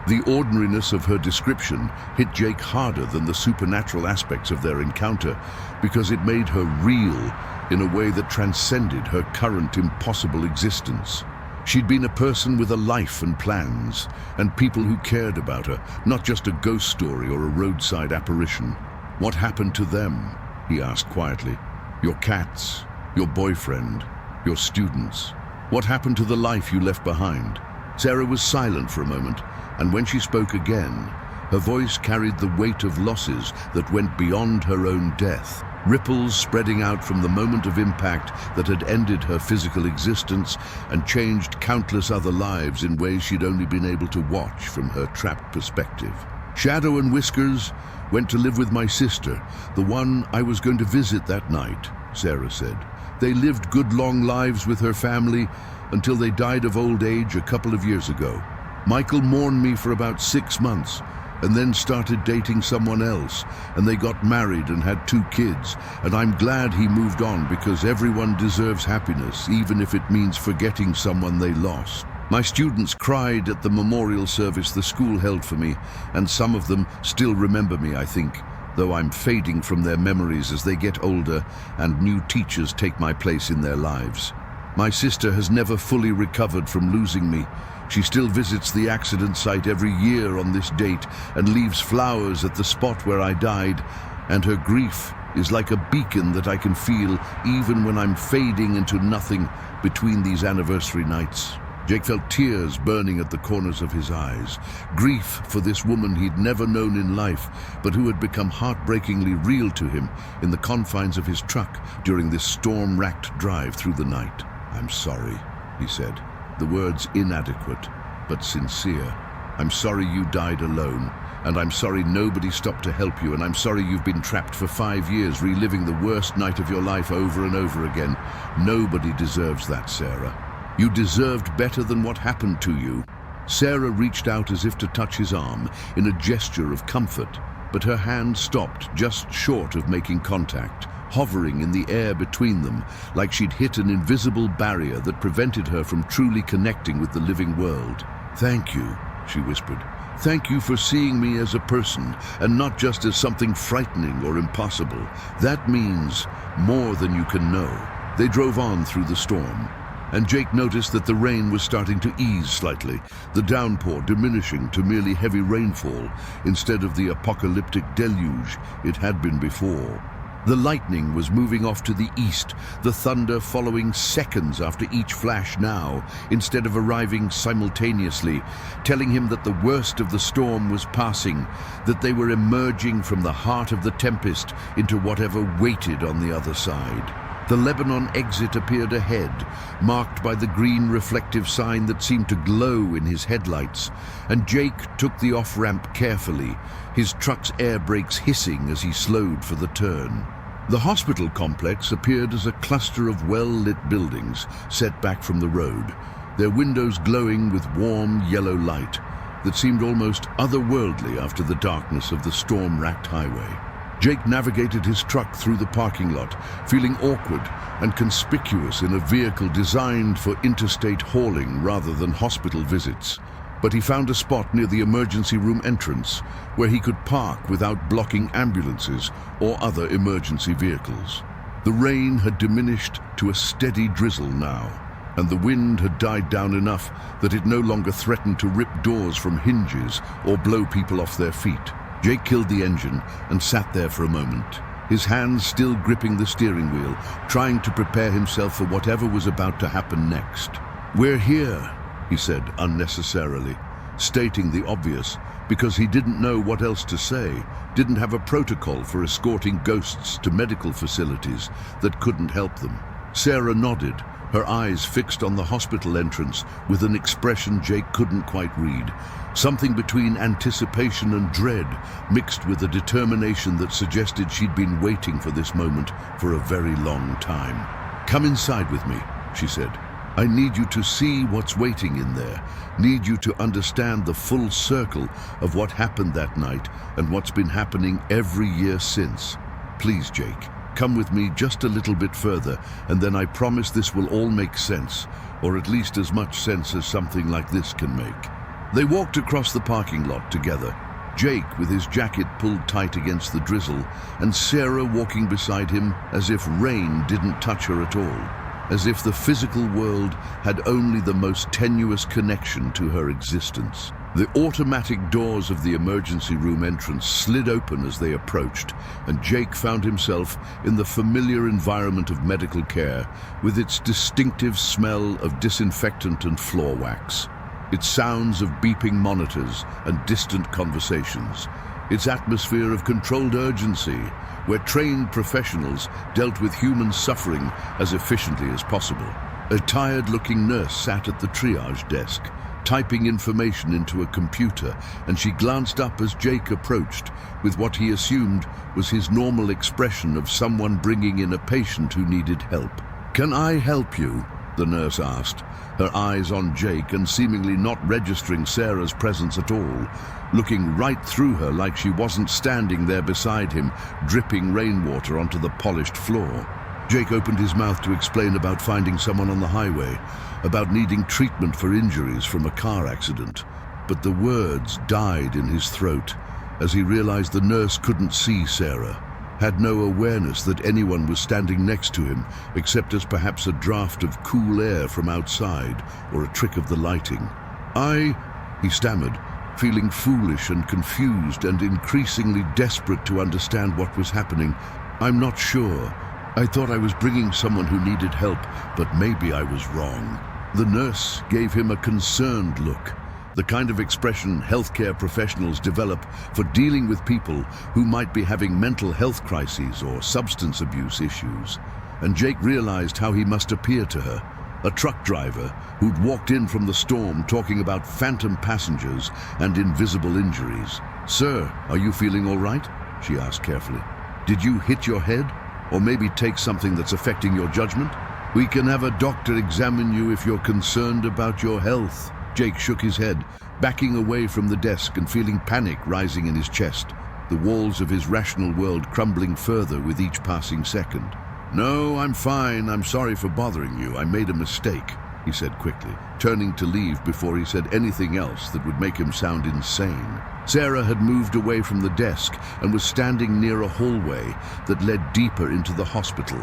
The ordinariness of her description hit Jake harder than the supernatural aspects of their encounter because it made her real in a way that transcended her current impossible existence. She'd been a person with a life and plans, and people who cared about her, not just a ghost story or a roadside apparition. "What happened to them?" he asked quietly. "Your cats, your boyfriend, your students. What happened to the life you left behind?" Sarah was silent for a moment, and when she spoke again, her voice carried the weight of losses that went beyond her own death. Ripples spreading out from the moment of impact that had ended her physical existence and changed countless other lives in ways she'd only been able to watch from her trapped perspective. "Shadow and Whiskers went to live with my sister, the one I was going to visit that night," Sarah said. "They lived good long lives with her family until they died of old age a couple of years ago. Michael mourned me for about 6 months, and then started dating someone else, and they got married and had 2 kids, and I'm glad he moved on because everyone deserves happiness, even if it means forgetting someone they lost. My students cried at the memorial service the school held for me, and some of them still remember me, I think, though I'm fading from their memories as they get older and new teachers take my place in their lives. My sister has never fully recovered from losing me. She still visits the accident site every year on this date and leaves flowers at the spot where I died, and her grief is like a beacon that I can feel even when I'm fading into nothing between these anniversary nights." Jake felt tears burning at the corners of his eyes. Grief for this woman he'd never known in life, but who had become heartbreakingly real to him in the confines of his truck during this storm-racked drive through the night. "I'm sorry," he said, the words inadequate but sincere. "I'm sorry you died alone, and I'm sorry nobody stopped to help you, and I'm sorry you've been trapped for 5 years reliving the worst night of your life over and over again. Nobody deserves that, Sarah. You deserved better than what happened to you." Sarah reached out as if to touch his arm in a gesture of comfort, but her hand stopped just short of making contact, hovering in the air between them, like she'd hit an invisible barrier that prevented her from truly connecting with the living world. "Thank you," she whispered. "Thank you for seeing me as a person, and not just as something frightening or impossible. That means more than you can know." They drove on through the storm, and Jake noticed that the rain was starting to ease slightly, the downpour diminishing to merely heavy rainfall instead of the apocalyptic deluge it had been before. The lightning was moving off to the east, the thunder following seconds after each flash now, instead of arriving simultaneously, telling him that the worst of the storm was passing, that they were emerging from the heart of the tempest into whatever waited on the other side. The Lebanon exit appeared ahead, marked by the green reflective sign that seemed to glow in his headlights, and Jake took the off-ramp carefully, his truck's air brakes hissing as he slowed for the turn. The hospital complex appeared as a cluster of well-lit buildings set back from the road, their windows glowing with warm yellow light that seemed almost otherworldly after the darkness of the storm-racked highway. Jake navigated his truck through the parking lot, feeling awkward and conspicuous in a vehicle designed for interstate hauling rather than hospital visits. But he found a spot near the emergency room entrance where he could park without blocking ambulances or other emergency vehicles. The rain had diminished to a steady drizzle now, and the wind had died down enough that it no longer threatened to rip doors from hinges or blow people off their feet. Jake killed the engine and sat there for a moment, his hands still gripping the steering wheel, trying to prepare himself for whatever was about to happen next. "We're here," he said unnecessarily, stating the obvious, because he didn't know what else to say, didn't have a protocol for escorting ghosts to medical facilities that couldn't help them. Sarah nodded, her eyes fixed on the hospital entrance with an expression Jake couldn't quite read. Something between anticipation and dread, mixed with a determination that suggested she'd been waiting for this moment for a very long time. "Come inside with me," she said. "I need you to see what's waiting in there. Need you to understand the full circle of what happened that night and what's been happening every year since. Please, Jake, come with me just a little bit further, and then I promise this will all make sense, or at least as much sense as something like this can make." They walked across the parking lot together, Jake with his jacket pulled tight against the drizzle, and Sarah walking beside him as if rain didn't touch her at all, as if the physical world had only the most tenuous connection to her existence. The automatic doors of the emergency room entrance slid open as they approached, and Jake found himself in the familiar environment of medical care, with its distinctive smell of disinfectant and floor wax, its sounds of beeping monitors and distant conversations, its atmosphere of controlled urgency, where trained professionals dealt with human suffering as efficiently as possible. A tired-looking nurse sat at the triage desk, typing information into a computer, and she glanced up as Jake approached, with what he assumed was his normal expression of someone bringing in a patient who needed help. "Can I help you?" the nurse asked, her eyes on Jake and seemingly not registering Sarah's presence at all, looking right through her like she wasn't standing there beside him, dripping rainwater onto the polished floor. Jake opened his mouth to explain about finding someone on the highway, about needing treatment for injuries from a car accident, but the words died in his throat as he realized the nurse couldn't see Sarah, had no awareness that anyone was standing next to him except as perhaps a draft of cool air from outside or a trick of the lighting. He stammered, feeling foolish and confused and increasingly desperate to understand what was happening. "I'm not sure. I thought I was bringing someone who needed help, but maybe I was wrong." The nurse gave him a concerned look, the kind of expression healthcare professionals develop for dealing with people who might be having mental health crises or substance abuse issues. And Jake realized how he must appear to her, a truck driver who'd walked in from the storm talking about phantom passengers and invisible injuries. "Sir, are you feeling all right?" she asked carefully. "Did you hit your head? Or maybe take something that's affecting your judgment? We can have a doctor examine you if you're concerned about your health." Jake shook his head, backing away from the desk and feeling panic rising in his chest, the walls of his rational world crumbling further with each passing second. "No, I'm fine. I'm sorry for bothering you. I made a mistake," he said quickly, turning to leave before he said anything else that would make him sound insane. Sarah had moved away from the desk and was standing near a hallway that led deeper into the hospital,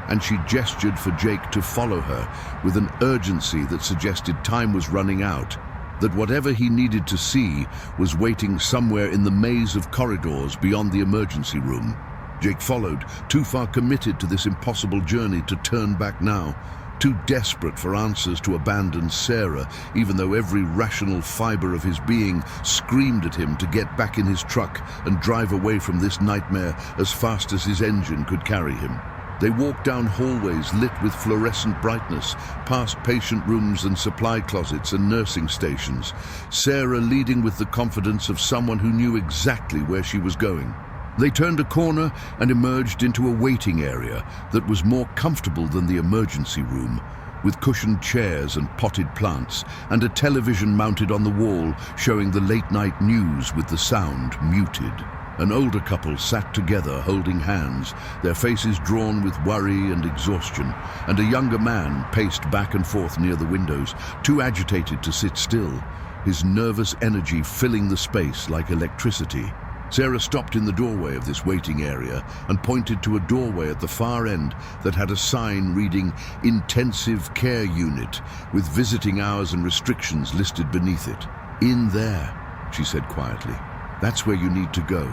and she gestured for Jake to follow her with an urgency that suggested time was running out, that whatever he needed to see was waiting somewhere in the maze of corridors beyond the emergency room. Jake followed, too far committed to this impossible journey to turn back now, too desperate for answers to abandon Sarah, even though every rational fiber of his being screamed at him to get back in his truck and drive away from this nightmare as fast as his engine could carry him. They walked down hallways lit with fluorescent brightness, past patient rooms and supply closets and nursing stations, Sarah leading with the confidence of someone who knew exactly where she was going. They turned a corner and emerged into a waiting area that was more comfortable than the emergency room, with cushioned chairs and potted plants, and a television mounted on the wall showing the late-night news with the sound muted. An older couple sat together holding hands, their faces drawn with worry and exhaustion, and a younger man paced back and forth near the windows, too agitated to sit still, his nervous energy filling the space like electricity. Sarah stopped in the doorway of this waiting area and pointed to a doorway at the far end that had a sign reading "Intensive Care Unit" with visiting hours and restrictions listed beneath it. "In there," she said quietly. "That's where you need to go.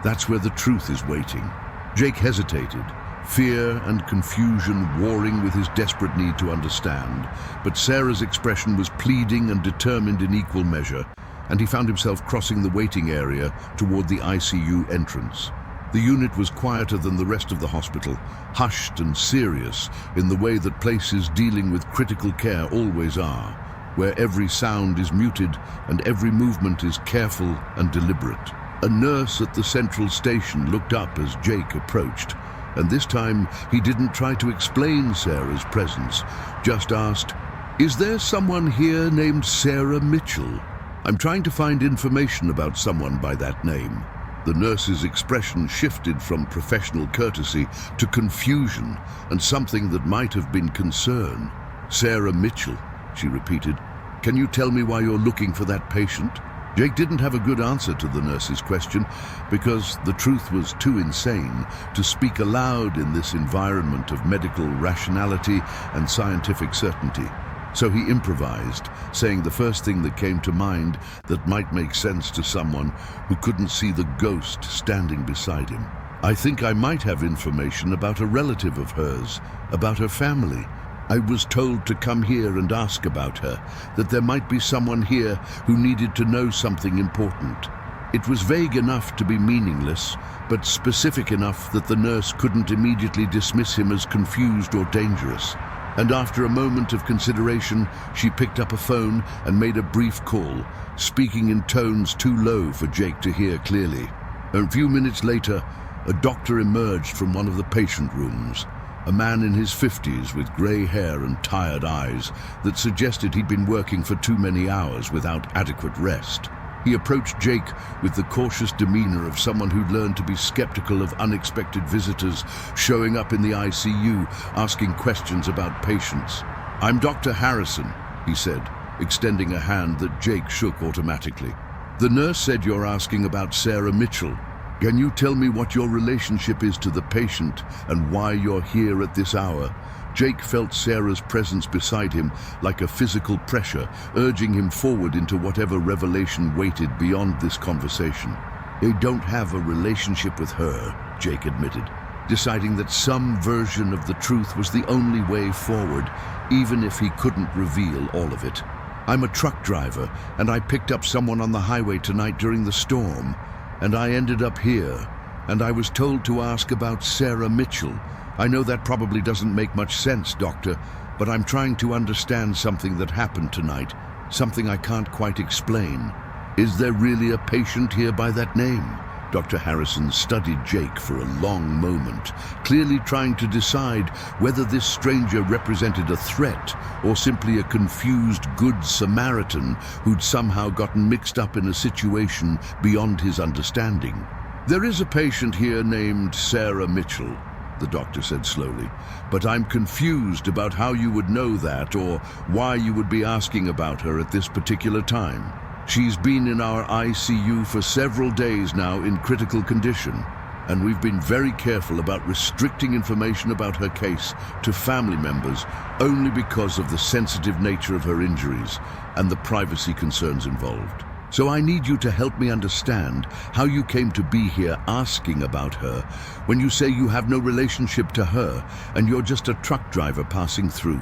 That's where the truth is waiting." Jake hesitated, fear and confusion warring with his desperate need to understand, but Sarah's expression was pleading and determined in equal measure, and he found himself crossing the waiting area toward the ICU entrance. The unit was quieter than the rest of the hospital, hushed and serious in the way that places dealing with critical care always are, where every sound is muted and every movement is careful and deliberate. A nurse at the central station looked up as Jake approached, and this time he didn't try to explain Sarah's presence, just asked, "Is there someone here named Sarah Mitchell? I'm trying to find information about someone by that name." The nurse's expression shifted from professional courtesy to confusion and something that might have been concern. "Sarah Mitchell," she repeated. "Can you tell me why you're looking for that patient?" Jake didn't have a good answer to the nurse's question because the truth was too insane to speak aloud in this environment of medical rationality and scientific certainty. So he improvised, saying the first thing that came to mind that might make sense to someone who couldn't see the ghost standing beside him. "I think I might have information about a relative of hers, about her family. I was told to come here and ask about her, that there might be someone here who needed to know something important." It was vague enough to be meaningless, but specific enough that the nurse couldn't immediately dismiss him as confused or dangerous. And after a moment of consideration, she picked up a phone and made a brief call, speaking in tones too low for Jake to hear clearly. A few minutes later, a doctor emerged from one of the patient rooms, a man in his 50s with grey hair and tired eyes that suggested he'd been working for too many hours without adequate rest. He approached Jake with the cautious demeanor of someone who'd learned to be skeptical of unexpected visitors showing up in the ICU, asking questions about patients. "I'm Dr. Harrison," he said, extending a hand that Jake shook automatically. "The nurse said you're asking about Sarah Mitchell. Can you tell me what your relationship is to the patient and why you're here at this hour?" Jake felt Sarah's presence beside him like a physical pressure, urging him forward into whatever revelation waited beyond this conversation. "I don't have a relationship with her," Jake admitted, deciding that some version of the truth was the only way forward, even if he couldn't reveal all of it. "I'm a truck driver, and I picked up someone on the highway tonight during the storm, and I ended up here, and I was told to ask about Sarah Mitchell. I know that probably doesn't make much sense, Doctor, but I'm trying to understand something that happened tonight, something I can't quite explain. Is there really a patient here by that name?" Dr. Harrison studied Jake for a long moment, clearly trying to decide whether this stranger represented a threat or simply a confused Good Samaritan who'd somehow gotten mixed up in a situation beyond his understanding. "There is a patient here named Sarah Mitchell," the doctor said slowly, "but I'm confused about how you would know that or why you would be asking about her at this particular time. She's been in our ICU for several days now in critical condition, and we've been very careful about restricting information about her case to family members only because of the sensitive nature of her injuries and the privacy concerns involved. So I need you to help me understand how you came to be here asking about her when you say you have no relationship to her and you're just a truck driver passing through."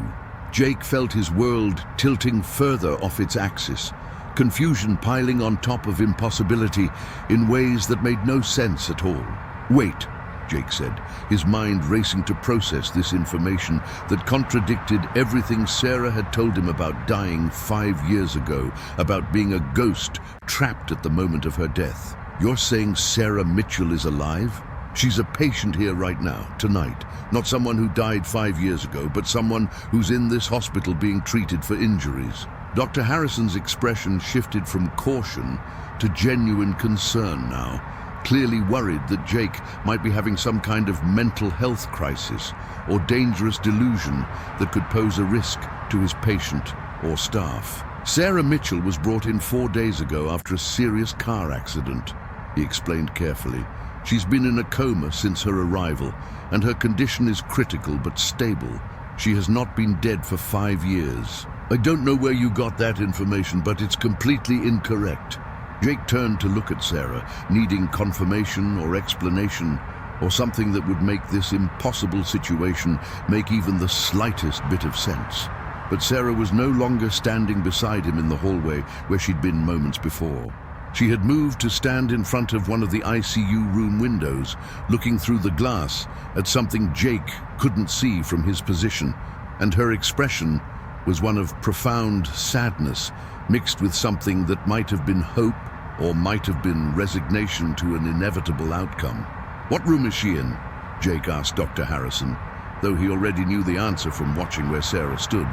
Jake felt his world tilting further off its axis, confusion piling on top of impossibility in ways that made no sense at all. "Wait," Jake said, his mind racing to process this information that contradicted everything Sarah had told him about dying 5 years ago, about being a ghost trapped at the moment of her death. "You're saying Sarah Mitchell is alive? She's a patient here right now, tonight. Not someone who died 5 years ago, but someone who's in this hospital being treated for injuries." Dr. Harrison's expression shifted from caution to genuine concern now, clearly worried that Jake might be having some kind of mental health crisis or dangerous delusion that could pose a risk to his patient or staff. "Sarah Mitchell was brought in 4 days ago after a serious car accident," he explained carefully. "She's been in a coma since her arrival, and her condition is critical but stable. She has not been dead for 5 years. I don't know where you got that information, but it's completely incorrect." Jake turned to look at Sarah, needing confirmation or explanation, or something that would make this impossible situation make even the slightest bit of sense. But Sarah was no longer standing beside him in the hallway where she'd been moments before. She had moved to stand in front of one of the ICU room windows, looking through the glass at something Jake couldn't see from his position, and her expression was one of profound sadness, mixed with something that might have been hope or might have been resignation to an inevitable outcome. "What room is she in?" Jake asked Dr. Harrison, though he already knew the answer from watching where Sarah stood.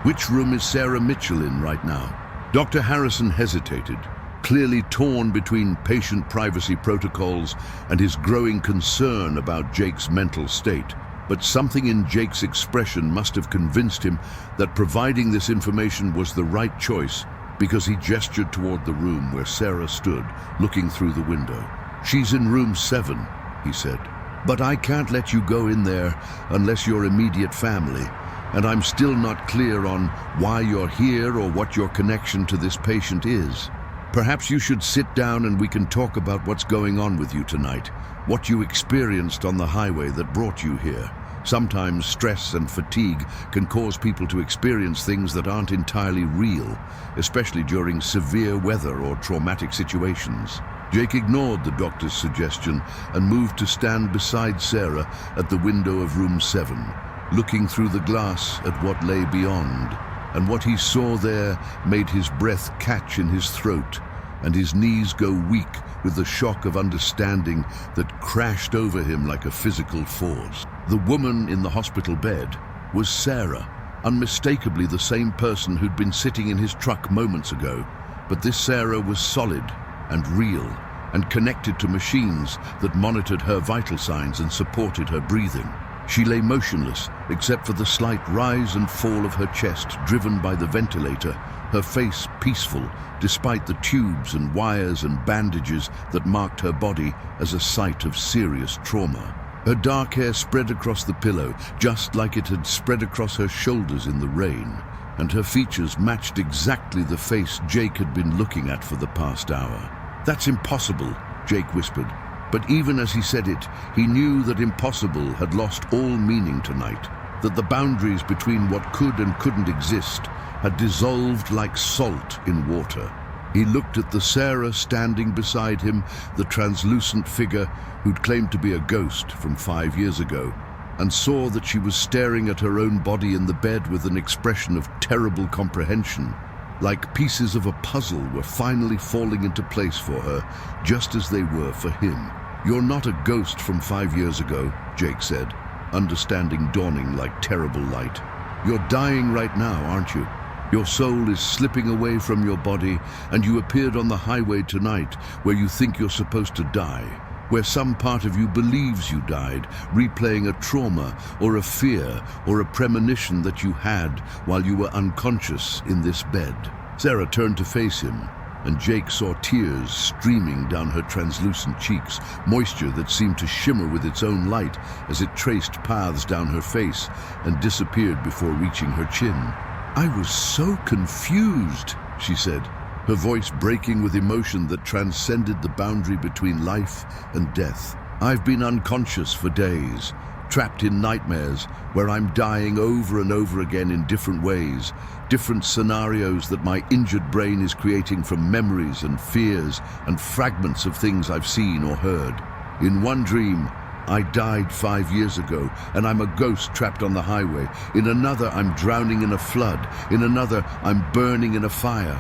"Which room is Sarah Mitchell in right now?" Dr. Harrison hesitated, clearly torn between patient privacy protocols and his growing concern about Jake's mental state. But something in Jake's expression must have convinced him that providing this information was the right choice, because he gestured toward the room where Sarah stood, looking through the window. "She's in room 7, he said. "But I can't let you go in there unless you're immediate family, and I'm still not clear on why you're here or what your connection to this patient is. Perhaps you should sit down and we can talk about what's going on with you tonight, what you experienced on the highway that brought you here. Sometimes stress and fatigue can cause people to experience things that aren't entirely real, especially during severe weather or traumatic situations." Jake ignored the doctor's suggestion and moved to stand beside Sarah at the window of room 7, looking through the glass at what lay beyond. And what he saw there made his breath catch in his throat and his knees go weak with the shock of understanding that crashed over him like a physical force. The woman in the hospital bed was Sarah, unmistakably the same person who'd been sitting in his truck moments ago. But this Sarah was solid and real and connected to machines that monitored her vital signs and supported her breathing. She lay motionless, except for the slight rise and fall of her chest driven by the ventilator, her face peaceful despite the tubes and wires and bandages that marked her body as a site of serious trauma. Her dark hair spread across the pillow, just like it had spread across her shoulders in the rain, and her features matched exactly the face Jake had been looking at for the past hour. "That's impossible," Jake whispered. But even as he said it, he knew that impossible had lost all meaning tonight, that the boundaries between what could and couldn't exist had dissolved like salt in water. He looked at the Sarah standing beside him, the translucent figure who'd claimed to be a ghost from 5 years ago, and saw that she was staring at her own body in the bed with an expression of terrible comprehension. Like pieces of a puzzle were finally falling into place for her, just as they were for him. "You're not a ghost from 5 years ago," Jake said, understanding dawning like terrible light. "You're dying right now, aren't you? Your soul is slipping away from your body, and you appeared on the highway tonight where you think you're supposed to die, where some part of you believes you died, replaying a trauma or a fear or a premonition that you had while you were unconscious in this bed." Sarah turned to face him, and Jake saw tears streaming down her translucent cheeks, moisture that seemed to shimmer with its own light as it traced paths down her face and disappeared before reaching her chin. "I was so confused," she said, her voice breaking with emotion that transcended the boundary between life and death. "I've been unconscious for days, trapped in nightmares where I'm dying over and over again in different ways, different scenarios that my injured brain is creating from memories and fears and fragments of things I've seen or heard. In one dream, I died 5 years ago, and I'm a ghost trapped on the highway. In another, I'm drowning in a flood. In another, I'm burning in a fire.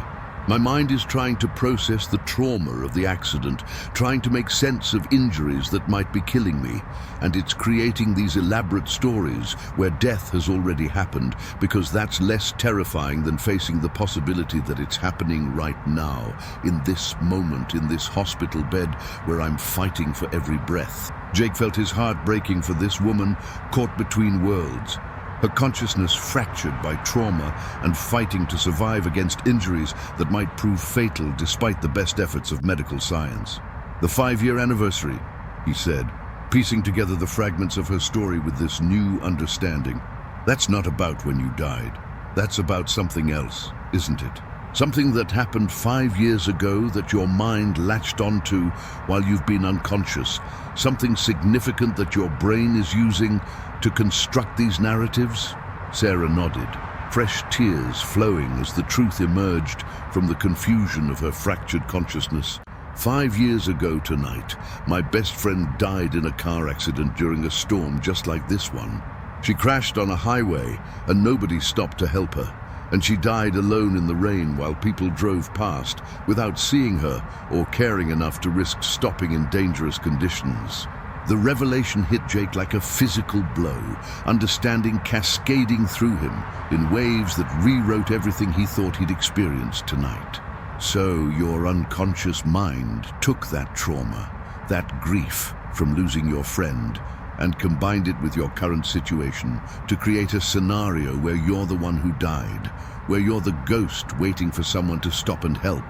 My mind is trying to process the trauma of the accident, trying to make sense of injuries that might be killing me, and it's creating these elaborate stories where death has already happened, because that's less terrifying than facing the possibility that it's happening right now, in this moment, in this hospital bed where I'm fighting for every breath." Jake felt his heart breaking for this woman caught between worlds, her consciousness fractured by trauma and fighting to survive against injuries that might prove fatal despite the best efforts of medical science. "The 5-year anniversary," he said, piecing together the fragments of her story with this new understanding. "That's not about when you died. That's about something else, isn't it? Something that happened 5 years ago that your mind latched onto while you've been unconscious. Something significant that your brain is using to construct these narratives?" Sarah nodded. fresh tears flowing as the truth emerged from the confusion of her fractured consciousness. 5 years ago tonight, my best friend died in a car accident during a storm just like this one. She crashed on a highway and nobody stopped to help her. And she died alone in the rain while people drove past without seeing her or caring enough to risk stopping in dangerous conditions. The revelation hit Jake like a physical blow, understanding cascading through him in waves that rewrote everything he thought he'd experienced tonight. So your unconscious mind took that trauma, that grief from losing your friend, and combined it with your current situation to create a scenario where you're the one who died, where you're the ghost waiting for someone to stop and help,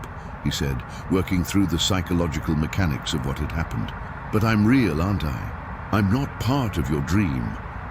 he said, working through the psychological mechanics of what had happened. But I'm real, aren't I? I'm not part of your dream.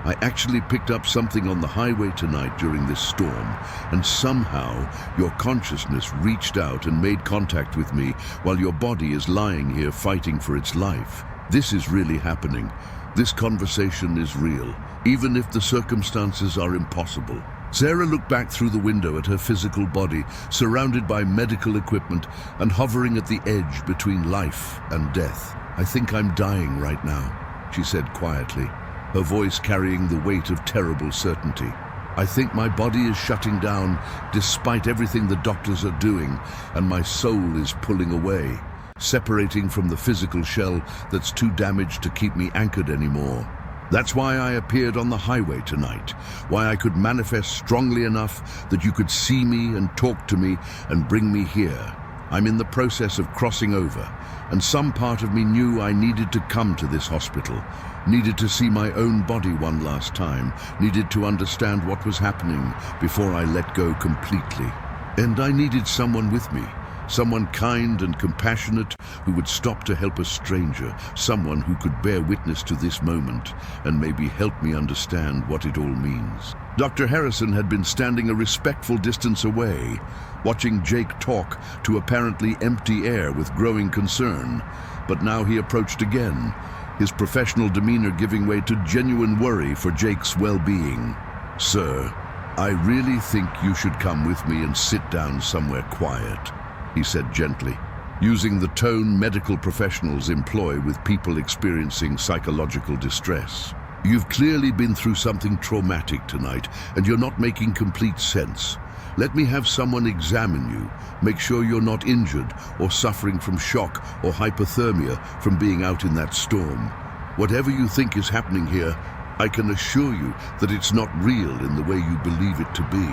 I actually picked up something on the highway tonight during this storm, and somehow your consciousness reached out and made contact with me while your body is lying here fighting for its life. This is really happening. This conversation is real, even if the circumstances are impossible. Sarah looked back through the window at her physical body, surrounded by medical equipment and hovering at the edge between life and death. I think I'm dying right now, she said quietly, her voice carrying the weight of terrible certainty. I think my body is shutting down despite everything the doctors are doing, and my soul is pulling away, separating from the physical shell that's too damaged to keep me anchored anymore. That's why I appeared on the highway tonight, why I could manifest strongly enough that you could see me and talk to me and bring me here. I'm in the process of crossing over, and some part of me knew I needed to come to this hospital, needed to see my own body one last time, needed to understand what was happening before I let go completely. And I needed someone with me. Someone kind and compassionate who would stop to help a stranger, someone who could bear witness to this moment and maybe help me understand what it all means. Dr. Harrison had been standing a respectful distance away, watching Jake talk to apparently empty air with growing concern. But now he approached again, his professional demeanor giving way to genuine worry for Jake's well-being. "Sir, I really think you should come with me and sit down somewhere quiet," he said gently, using the tone medical professionals employ with people experiencing psychological distress. "You've clearly been through something traumatic tonight, and you're not making complete sense. Let me have someone examine you, make sure you're not injured or suffering from shock or hypothermia from being out in that storm. Whatever you think is happening here, I can assure you that it's not real in the way you believe it to be."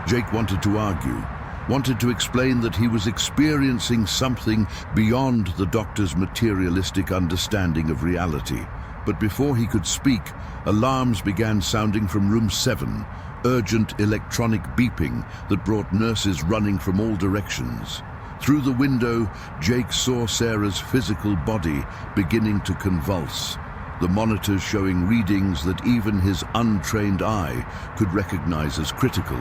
Jake wanted to argue, wanted to explain that he was experiencing something beyond the doctor's materialistic understanding of reality. But before he could speak, alarms began sounding from room 7, urgent electronic beeping that brought nurses running from all directions. Through the window, Jake saw Sarah's physical body beginning to convulse, the monitors showing readings that even his untrained eye could recognize as critical,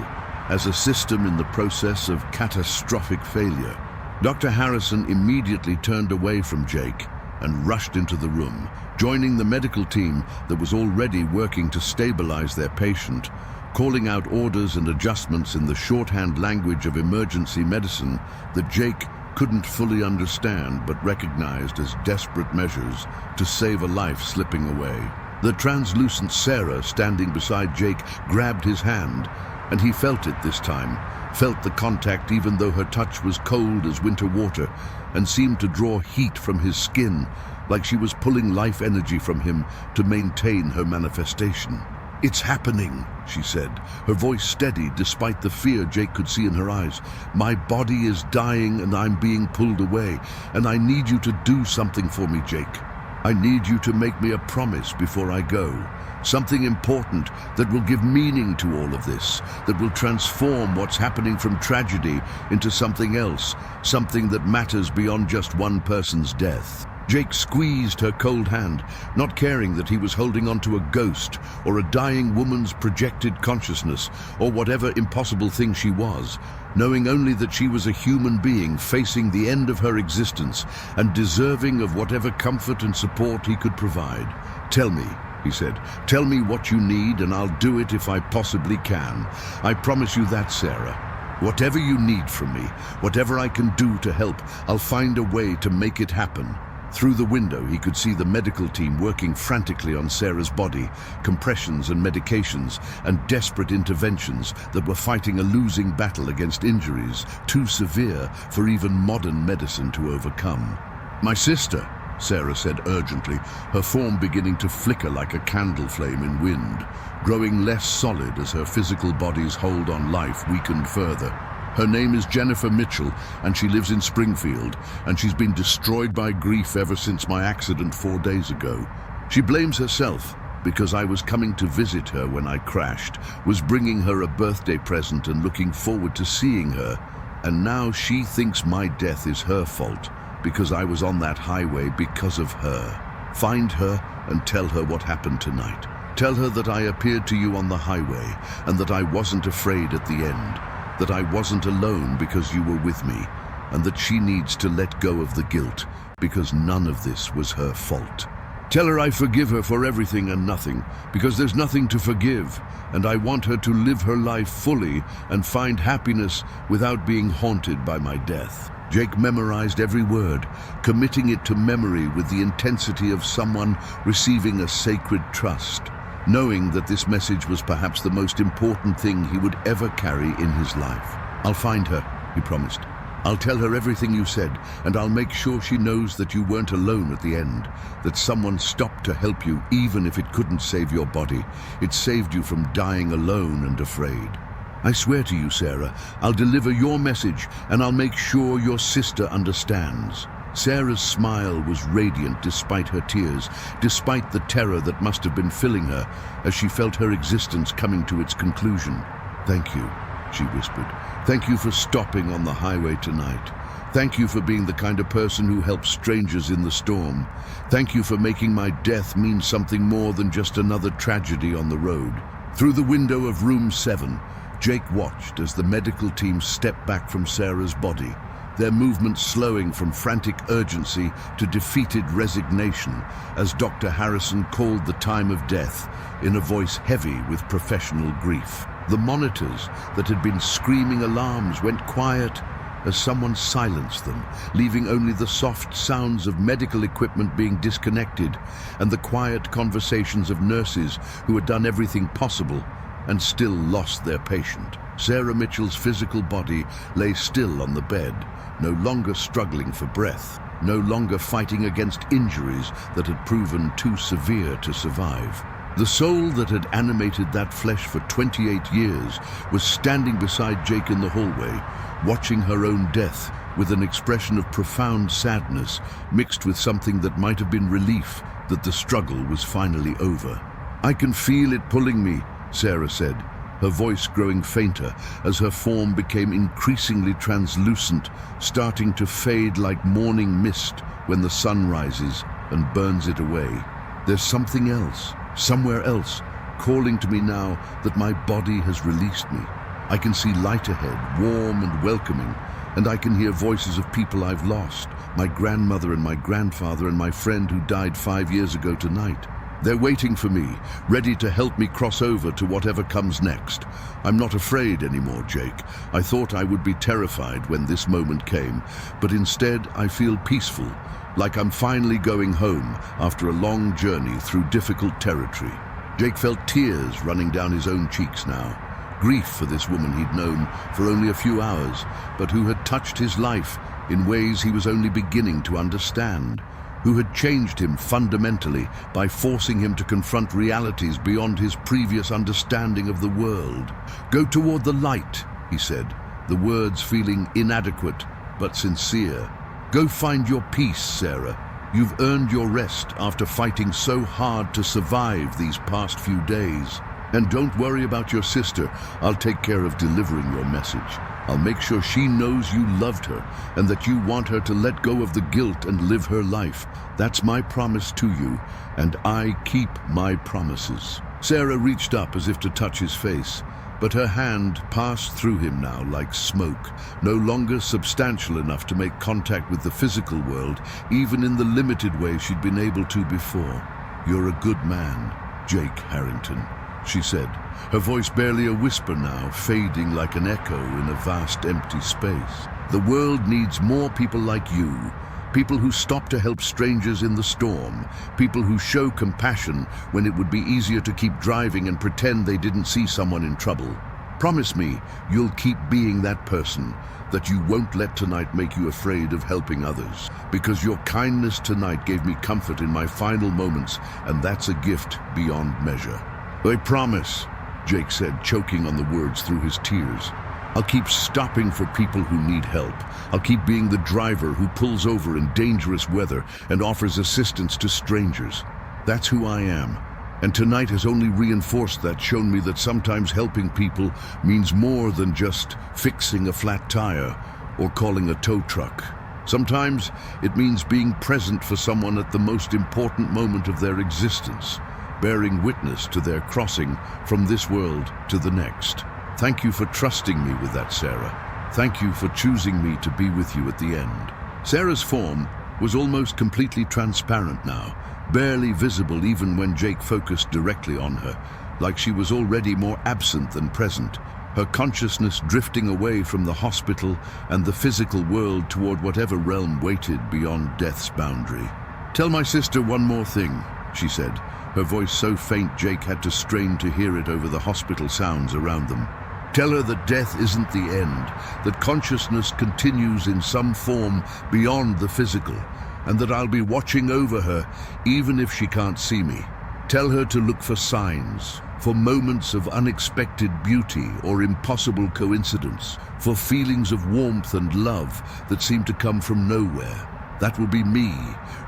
as a system in the process of catastrophic failure. Dr. Harrison immediately turned away from Jake and rushed into the room, joining the medical team that was already working to stabilize their patient, calling out orders and adjustments in the shorthand language of emergency medicine that Jake couldn't fully understand but recognized as desperate measures to save a life slipping away. The translucent Sarah standing beside Jake grabbed his hand, and he felt it this time, felt the contact even though her touch was cold as winter water and seemed to draw heat from his skin, like she was pulling life energy from him to maintain her manifestation. "It's happening," she said, her voice steady despite the fear Jake could see in her eyes. "My body is dying and I'm being pulled away, and I need you to do something for me, Jake. I need you to make me a promise before I go. Something important that will give meaning to all of this, that will transform what's happening from tragedy into something else, something that matters beyond just one person's death." Jake squeezed her cold hand, not caring that he was holding onto a ghost or a dying woman's projected consciousness or whatever impossible thing she was, knowing only that she was a human being facing the end of her existence and deserving of whatever comfort and support he could provide. "Tell me," he said. Tell me what you need and I'll do it if I possibly can. I promise you that, Sarah. Whatever you need from me, whatever I can do to help, I'll find a way to make it happen. Through the window, he could see the medical team working frantically on Sarah's body, compressions and medications, and desperate interventions that were fighting a losing battle against injuries too severe for even modern medicine to overcome. "My sister," Sarah said urgently, her form beginning to flicker like a candle flame in wind, growing less solid as her physical body's hold on life weakened further. "Her name is Jennifer Mitchell, and she lives in Springfield, and she's been destroyed by grief ever since my accident 4 days ago. She blames herself because I was coming to visit her when I crashed, was bringing her a birthday present and looking forward to seeing her, and now she thinks my death is her fault because I was on that highway because of her. Find her and tell her what happened tonight. Tell her that I appeared to you on the highway and that I wasn't afraid at the end, that I wasn't alone because you were with me, and that she needs to let go of the guilt because none of this was her fault. Tell her I forgive her for everything and nothing, because there's nothing to forgive, and I want her to live her life fully and find happiness without being haunted by my death." Jake memorized every word, committing it to memory with the intensity of someone receiving a sacred trust, knowing that this message was perhaps the most important thing he would ever carry in his life. "I'll find her," he promised. "I'll tell her everything you said, and I'll make sure she knows that you weren't alone at the end, that someone stopped to help you even if it couldn't save your body. It saved you from dying alone and afraid. I swear to you, Sarah, I'll deliver your message, and I'll make sure your sister understands." Sarah's smile was radiant despite her tears, despite the terror that must have been filling her as she felt her existence coming to its conclusion. "Thank you," she whispered. "Thank you for stopping on the highway tonight. Thank you for being the kind of person who helps strangers in the storm. Thank you for making my death mean something more than just another tragedy on the road." Through the window of room 7, Jake watched as the medical team stepped back from Sarah's body, their movements slowing from frantic urgency to defeated resignation as Dr. Harrison called the time of death in a voice heavy with professional grief. The monitors that had been screaming alarms went quiet as someone silenced them, leaving only the soft sounds of medical equipment being disconnected and the quiet conversations of nurses who had done everything possible and still lost their patient. Sarah Mitchell's physical body lay still on the bed, no longer struggling for breath, no longer fighting against injuries that had proven too severe to survive. The soul that had animated that flesh for 28 years was standing beside Jake in the hallway, watching her own death with an expression of profound sadness mixed with something that might have been relief that the struggle was finally over. "I can feel it pulling me," Sarah said, her voice growing fainter as her form became increasingly translucent, starting to fade like morning mist when the sun rises and burns it away. "There's something else, somewhere else, calling to me now that my body has released me. I can see light ahead, warm and welcoming, and I can hear voices of people I've lost, my grandmother and my grandfather and my friend who died 5 years ago tonight. They're waiting for me, ready to help me cross over to whatever comes next. I'm not afraid anymore, Jake. I thought I would be terrified when this moment came, but instead I feel peaceful, like I'm finally going home after a long journey through difficult territory." Jake felt tears running down his own cheeks now. Grief for this woman he'd known for only a few hours, but who had touched his life in ways he was only beginning to understand, who had changed him fundamentally by forcing him to confront realities beyond his previous understanding of the world. "Go toward the light," he said, the words feeling inadequate but sincere. "Go find your peace, Sarah. You've earned your rest after fighting so hard to survive these past few days. And don't worry about your sister. I'll take care of delivering your message. I'll make sure she knows you loved her and that you want her to let go of the guilt and live her life. That's my promise to you, and I keep my promises." Sarah reached up as if to touch his face, but her hand passed through him now like smoke, no longer substantial enough to make contact with the physical world, even in the limited way she'd been able to before. "You're a good man," Jake Harrington, she said, her voice barely a whisper now, fading like an echo in a vast empty space. The world needs more people like you. People who stop to help strangers in the storm. People who show compassion when it would be easier to keep driving and pretend they didn't see someone in trouble. Promise me you'll keep being that person, that you won't let tonight make you afraid of helping others. Because your kindness tonight gave me comfort in my final moments, and that's a gift beyond measure. I promise, Jake said, choking on the words through his tears. I'll keep stopping for people who need help. I'll keep being the driver who pulls over in dangerous weather and offers assistance to strangers. That's who I am. And tonight has only reinforced that, shown me that sometimes helping people means more than just fixing a flat tire or calling a tow truck. Sometimes it means being present for someone at the most important moment of their existence, bearing witness to their crossing from this world to the next. Thank you for trusting me with that, Sarah. Thank you for choosing me to be with you at the end. Sarah's form was almost completely transparent now, barely visible even when Jake focused directly on her, like she was already more absent than present, her consciousness drifting away from the hospital and the physical world toward whatever realm waited beyond death's boundary. "Tell my sister one more thing," she said, her voice so faint Jake had to strain to hear it over the hospital sounds around them. "Tell her that death isn't the end, that consciousness continues in some form beyond the physical, and that I'll be watching over her even if she can't see me. Tell her to look for signs, for moments of unexpected beauty or impossible coincidence, for feelings of warmth and love that seem to come from nowhere. That will be me,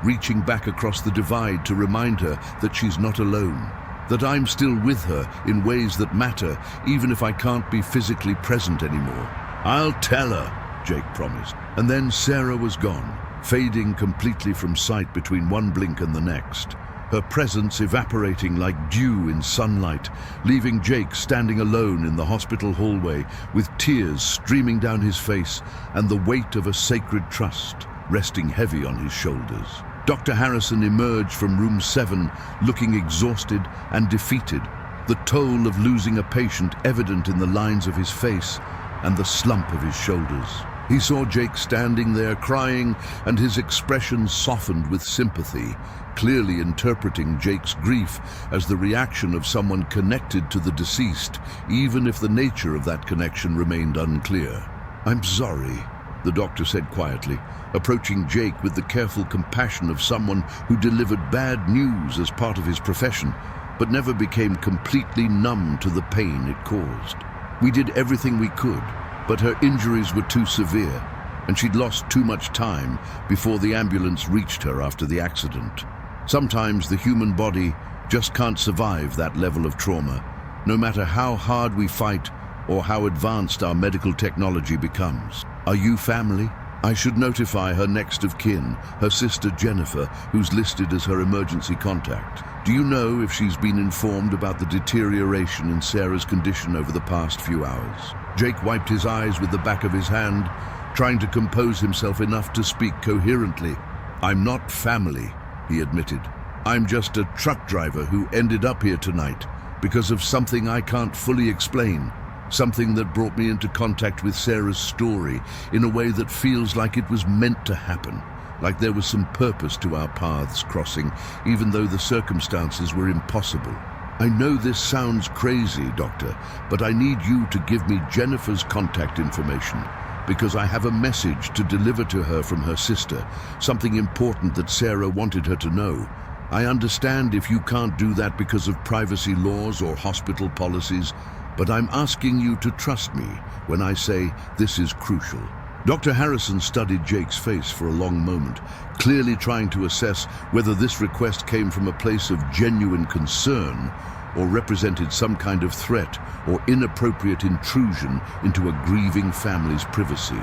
reaching back across the divide to remind her that she's not alone, that I'm still with her in ways that matter, even if I can't be physically present anymore." "I'll tell her," Jake promised. And then Sarah was gone, fading completely from sight between one blink and the next, her presence evaporating like dew in sunlight, leaving Jake standing alone in the hospital hallway with tears streaming down his face and the weight of a sacred trust resting heavy on his shoulders. Dr. Harrison emerged from room 7 looking exhausted and defeated, the toll of losing a patient evident in the lines of his face and the slump of his shoulders. He saw Jake standing there crying, and his expression softened with sympathy, clearly interpreting Jake's grief as the reaction of someone connected to the deceased, even if the nature of that connection remained unclear. "I'm sorry," the doctor said quietly, approaching Jake with the careful compassion of someone who delivered bad news as part of his profession, but never became completely numb to the pain it caused. "We did everything we could, but her injuries were too severe, and she'd lost too much time before the ambulance reached her after the accident. Sometimes the human body just can't survive that level of trauma, no matter how hard we fight or how advanced our medical technology becomes. Are you family?" I should notify her next of kin, her sister Jennifer, who's listed as her emergency contact. "Do you know if she's been informed about the deterioration in Sarah's condition over the past few hours?" Jake wiped his eyes with the back of his hand, trying to compose himself enough to speak coherently. "I'm not family," he admitted. "I'm just a truck driver who ended up here tonight because of something I can't fully explain. Something that brought me into contact with Sarah's story in a way that feels like it was meant to happen, like there was some purpose to our paths crossing, even though the circumstances were impossible. I know this sounds crazy, Doctor, but I need you to give me Jennifer's contact information, because I have a message to deliver to her from her sister, something important that Sarah wanted her to know. I understand if you can't do that because of privacy laws or hospital policies, but I'm asking you to trust me when I say this is crucial." Dr. Harrison studied Jake's face for a long moment, clearly trying to assess whether this request came from a place of genuine concern or represented some kind of threat or inappropriate intrusion into a grieving family's privacy.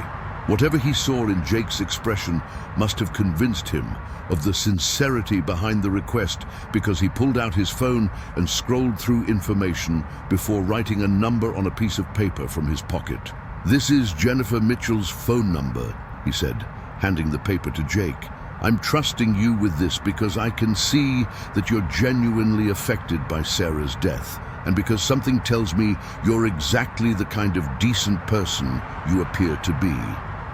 Whatever he saw in Jake's expression must have convinced him of the sincerity behind the request, because he pulled out his phone and scrolled through information before writing a number on a piece of paper from his pocket. "This is Jennifer Mitchell's phone number," he said, handing the paper to Jake, I'm trusting you with this because I can see that you're genuinely affected by Sarah's death, and because something tells me you're exactly the kind of decent person you appear to be.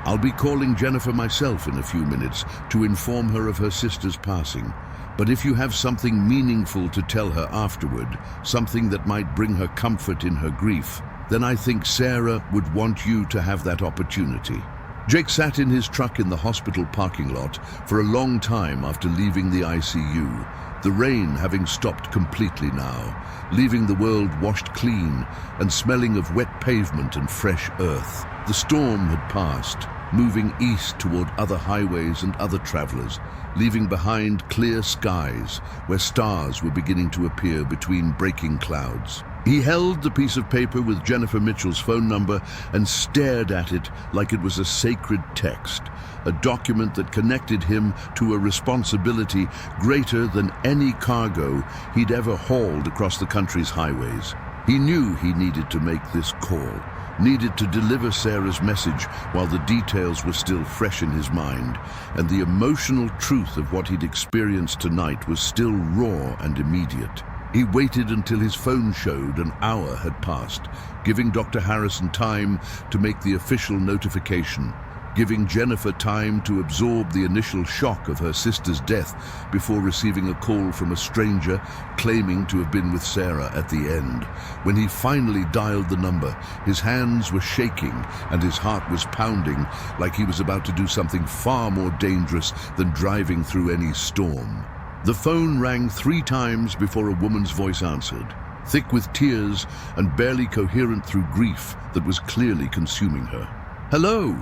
I'll be calling Jennifer myself in a few minutes to inform her of her sister's passing. But if you have something meaningful to tell her afterward, something that might bring her comfort in her grief, then I think Sarah would want you to have that opportunity. Jake sat in his truck in the hospital parking lot for a long time after leaving the ICU, the rain having stopped completely now, leaving the world washed clean and smelling of wet pavement and fresh earth. The storm had passed, moving east toward other highways and other travelers, leaving behind clear skies where stars were beginning to appear between breaking clouds. He held the piece of paper with Jennifer Mitchell's phone number and stared at it like it was a sacred text, a document that connected him to a responsibility greater than any cargo he'd ever hauled across the country's highways. He knew he needed to make this call, needed to deliver Sarah's message while the details were still fresh in his mind, and the emotional truth of what he'd experienced tonight was still raw and immediate. He waited until his phone showed an hour had passed, giving Dr. Harrison time to make the official notification, giving Jennifer time to absorb the initial shock of her sister's death before receiving a call from a stranger claiming to have been with Sarah at the end. When he finally dialed the number, his hands were shaking and his heart was pounding like he was about to do something far more dangerous than driving through any storm. The phone rang 3 times before a woman's voice answered, thick with tears and barely coherent through grief that was clearly consuming her. "Hello,"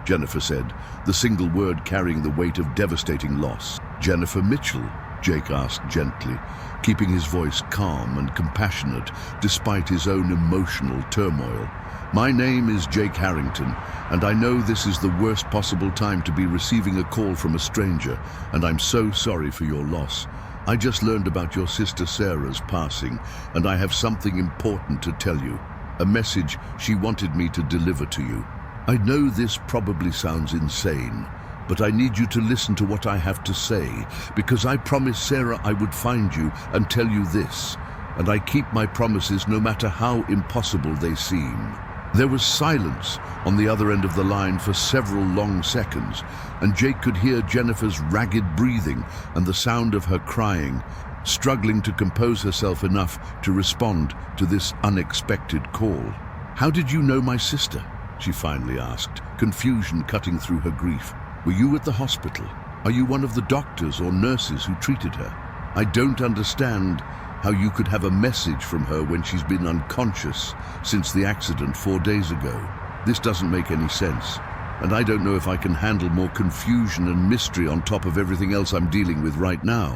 Jennifer said, the single word carrying the weight of devastating loss. "Jennifer Mitchell?" Jake asked gently, keeping his voice calm and compassionate despite his own emotional turmoil. "My name is Jake Harrington, and I know this is the worst possible time to be receiving a call from a stranger, and I'm so sorry for your loss. I just learned about your sister Sarah's passing, and I have something important to tell you, a message she wanted me to deliver to you. I know this probably sounds insane, but I need you to listen to what I have to say, because I promised Sarah I would find you and tell you this, and I keep my promises no matter how impossible they seem." There was silence on the other end of the line for several long seconds, and Jake could hear Jennifer's ragged breathing and the sound of her crying, struggling to compose herself enough to respond to this unexpected call. "How did you know my sister?" she finally asked, confusion cutting through her grief. "Were you at the hospital? Are you one of the doctors or nurses who treated her? I don't understand how you could have a message from her when she's been unconscious since the accident 4 days ago. This doesn't make any sense, and I don't know if I can handle more confusion and mystery on top of everything else I'm dealing with right now."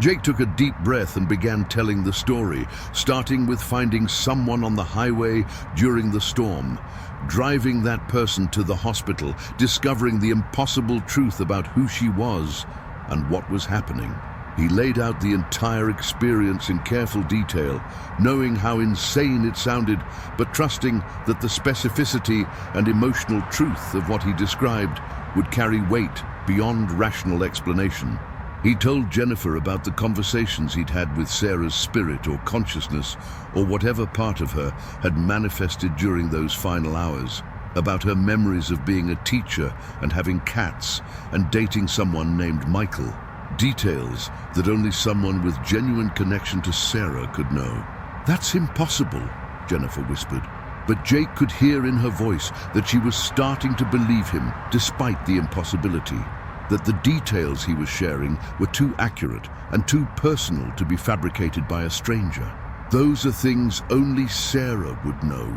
Jake took a deep breath and began telling the story, starting with finding someone on the highway during the storm, driving that person to the hospital, discovering the impossible truth about who she was and what was happening. He laid out the entire experience in careful detail, knowing how insane it sounded, but trusting that the specificity and emotional truth of what he described would carry weight beyond rational explanation. He told Jennifer about the conversations he'd had with Sarah's spirit or consciousness, or whatever part of her had manifested during those final hours, about her memories of being a teacher and having cats and dating someone named Michael. Details that only someone with genuine connection to Sarah could know. "That's impossible," Jennifer whispered. But Jake could hear in her voice that she was starting to believe him despite the impossibility, that the details he was sharing were too accurate and too personal to be fabricated by a stranger. Those are things only Sarah would know.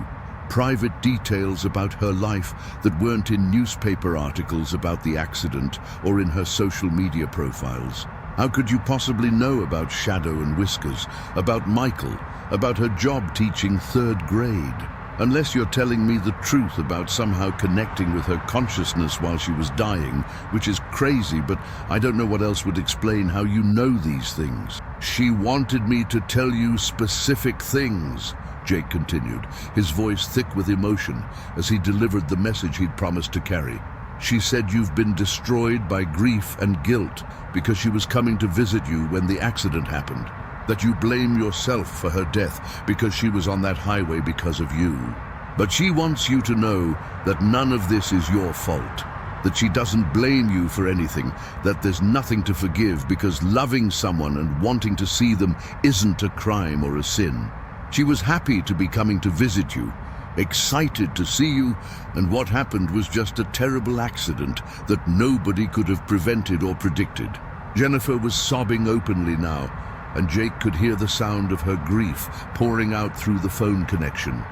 Private details about her life that weren't in newspaper articles about the accident or in her social media profiles. How could you possibly know about Shadow and Whiskers, about Michael, about her job teaching 3rd grade? Unless you're telling me the truth about somehow connecting with her consciousness while she was dying, which is crazy, but I don't know what else would explain how you know these things. "She wanted me to tell you specific things," Jake continued, his voice thick with emotion as he delivered the message he'd promised to carry. She said you've been destroyed by grief and guilt because she was coming to visit you when the accident happened. That you blame yourself for her death because she was on that highway because of you. But she wants you to know that none of this is your fault. That she doesn't blame you for anything, that there's nothing to forgive because loving someone and wanting to see them isn't a crime or a sin. She was happy to be coming to visit you, excited to see you, and what happened was just a terrible accident that nobody could have prevented or predicted. Jennifer was sobbing openly now, and Jake could hear the sound of her grief pouring out through the phone connection.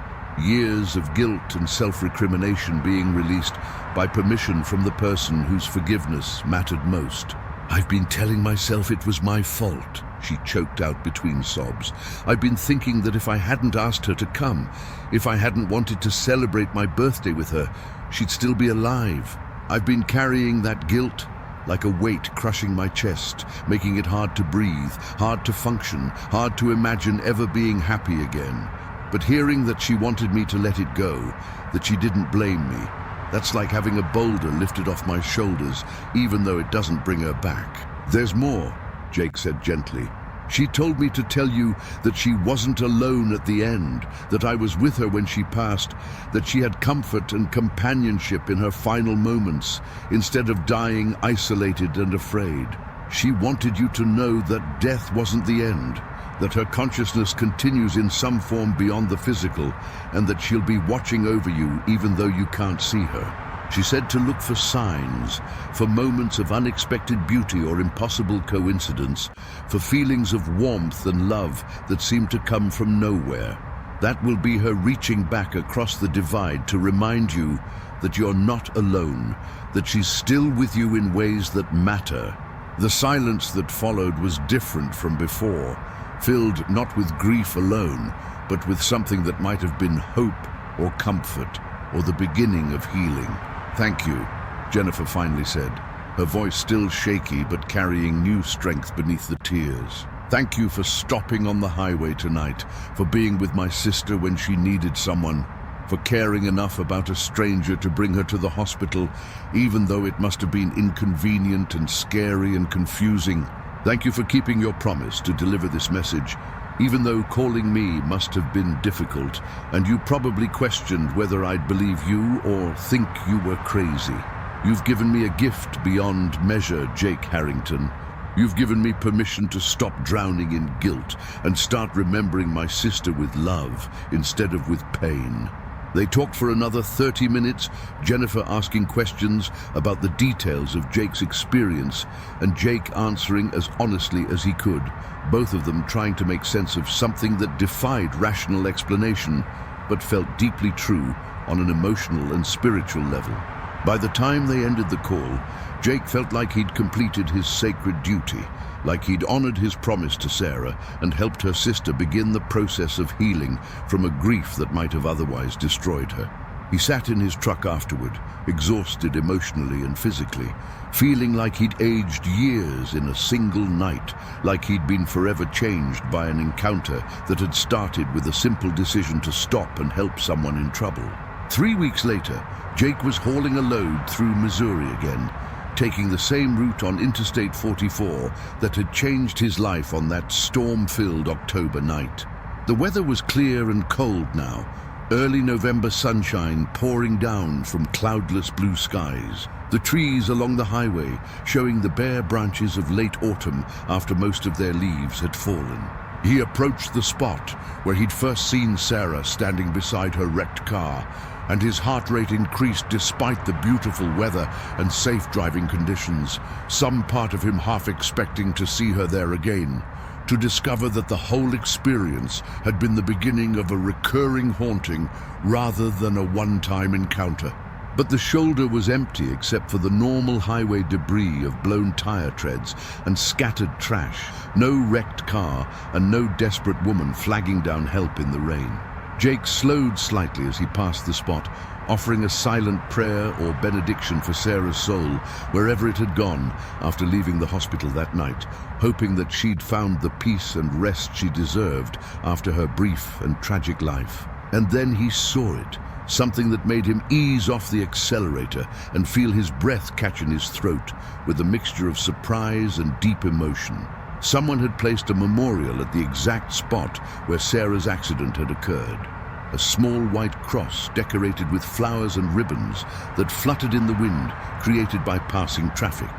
Years of guilt and self-recrimination being released by permission from the person whose forgiveness mattered most. I've been telling myself it was my fault, she choked out between sobs. I've been thinking that if I hadn't asked her to come, if I hadn't wanted to celebrate my birthday with her, she'd still be alive. I've been carrying that guilt like a weight crushing my chest, making it hard to breathe, hard to function, hard to imagine ever being happy again. But hearing that she wanted me to let it go, that she didn't blame me, that's like having a boulder lifted off my shoulders, even though it doesn't bring her back. There's more, Jake said gently. She told me to tell you that she wasn't alone at the end, that I was with her when she passed, that she had comfort and companionship in her final moments, instead of dying isolated and afraid. She wanted you to know that death wasn't the end, that her consciousness continues in some form beyond the physical, and that she'll be watching over you even though you can't see her. She said to look for signs, for moments of unexpected beauty or impossible coincidence, for feelings of warmth and love that seem to come from nowhere. That will be her reaching back across the divide to remind you that you're not alone, that she's still with you in ways that matter. The silence that followed was different from before, filled not with grief alone, but with something that might have been hope or comfort or the beginning of healing. Thank you, Jennifer finally said, her voice still shaky but carrying new strength beneath the tears. Thank you for stopping on the highway tonight, for being with my sister when she needed someone, for caring enough about a stranger to bring her to the hospital, even though it must have been inconvenient and scary and confusing. Thank you for keeping your promise to deliver this message, even though calling me must have been difficult, and you probably questioned whether I'd believe you or think you were crazy. You've given me a gift beyond measure, Jake Harrington. You've given me permission to stop drowning in guilt and start remembering my sister with love instead of with pain. They talked for another 30 minutes, Jennifer asking questions about the details of Jake's experience and Jake answering as honestly as he could, both of them trying to make sense of something that defied rational explanation but felt deeply true on an emotional and spiritual level. By the time they ended the call, Jake felt like he'd completed his sacred duty, like he'd honored his promise to Sarah and helped her sister begin the process of healing from a grief that might have otherwise destroyed her. He sat in his truck afterward, exhausted emotionally and physically, feeling like he'd aged years in a single night, like he'd been forever changed by an encounter that had started with a simple decision to stop and help someone in trouble. 3 weeks later, Jake was hauling a load through Missouri again, taking the same route on Interstate 44 that had changed his life on that storm-filled October night. The weather was clear and cold now, early November sunshine pouring down from cloudless blue skies. The trees along the highway showing the bare branches of late autumn after most of their leaves had fallen. He approached the spot where he'd first seen Sarah standing beside her wrecked car, and his heart rate increased despite the beautiful weather and safe driving conditions, some part of him half expecting to see her there again, to discover that the whole experience had been the beginning of a recurring haunting rather than a one-time encounter. But the shoulder was empty except for the normal highway debris of blown tire treads and scattered trash, no wrecked car and no desperate woman flagging down help in the rain. Jake slowed slightly as he passed the spot, offering a silent prayer or benediction for Sarah's soul wherever it had gone after leaving the hospital that night, hoping that she'd found the peace and rest she deserved after her brief and tragic life. And then he saw it, something that made him ease off the accelerator and feel his breath catch in his throat with a mixture of surprise and deep emotion. Someone had placed a memorial at the exact spot where Sarah's accident had occurred. A small white cross decorated with flowers and ribbons that fluttered in the wind, created by passing traffic.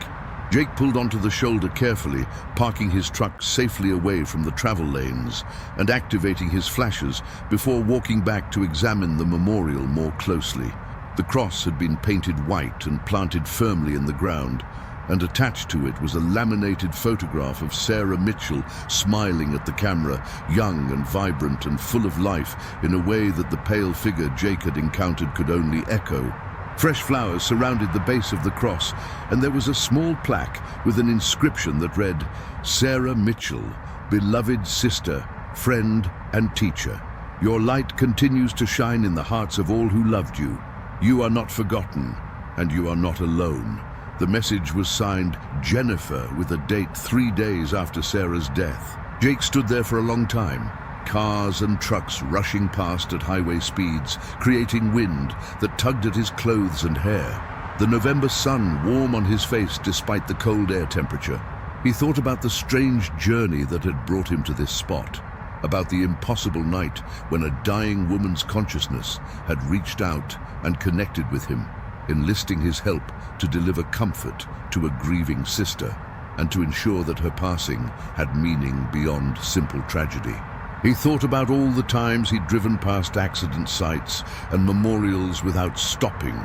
Jake pulled onto the shoulder carefully, parking his truck safely away from the travel lanes and activating his flashes before walking back to examine the memorial more closely. The cross had been painted white and planted firmly in the ground, and attached to it was a laminated photograph of Sarah Mitchell smiling at the camera, young and vibrant and full of life in a way that the pale figure Jake had encountered could only echo. Fresh flowers surrounded the base of the cross, and there was a small plaque with an inscription that read, "Sarah Mitchell, beloved sister, friend and teacher. Your light continues to shine in the hearts of all who loved you. You are not forgotten, and you are not alone." The message was signed Jennifer with a date 3 days after Sarah's death. Jake stood there for a long time, cars and trucks rushing past at highway speeds, creating wind that tugged at his clothes and hair. The November sun warm on his face despite the cold air temperature. He thought about the strange journey that had brought him to this spot, about the impossible night when a dying woman's consciousness had reached out and connected with him, enlisting his help to deliver comfort to a grieving sister and to ensure that her passing had meaning beyond simple tragedy. He thought about all the times he'd driven past accident sites and memorials without stopping,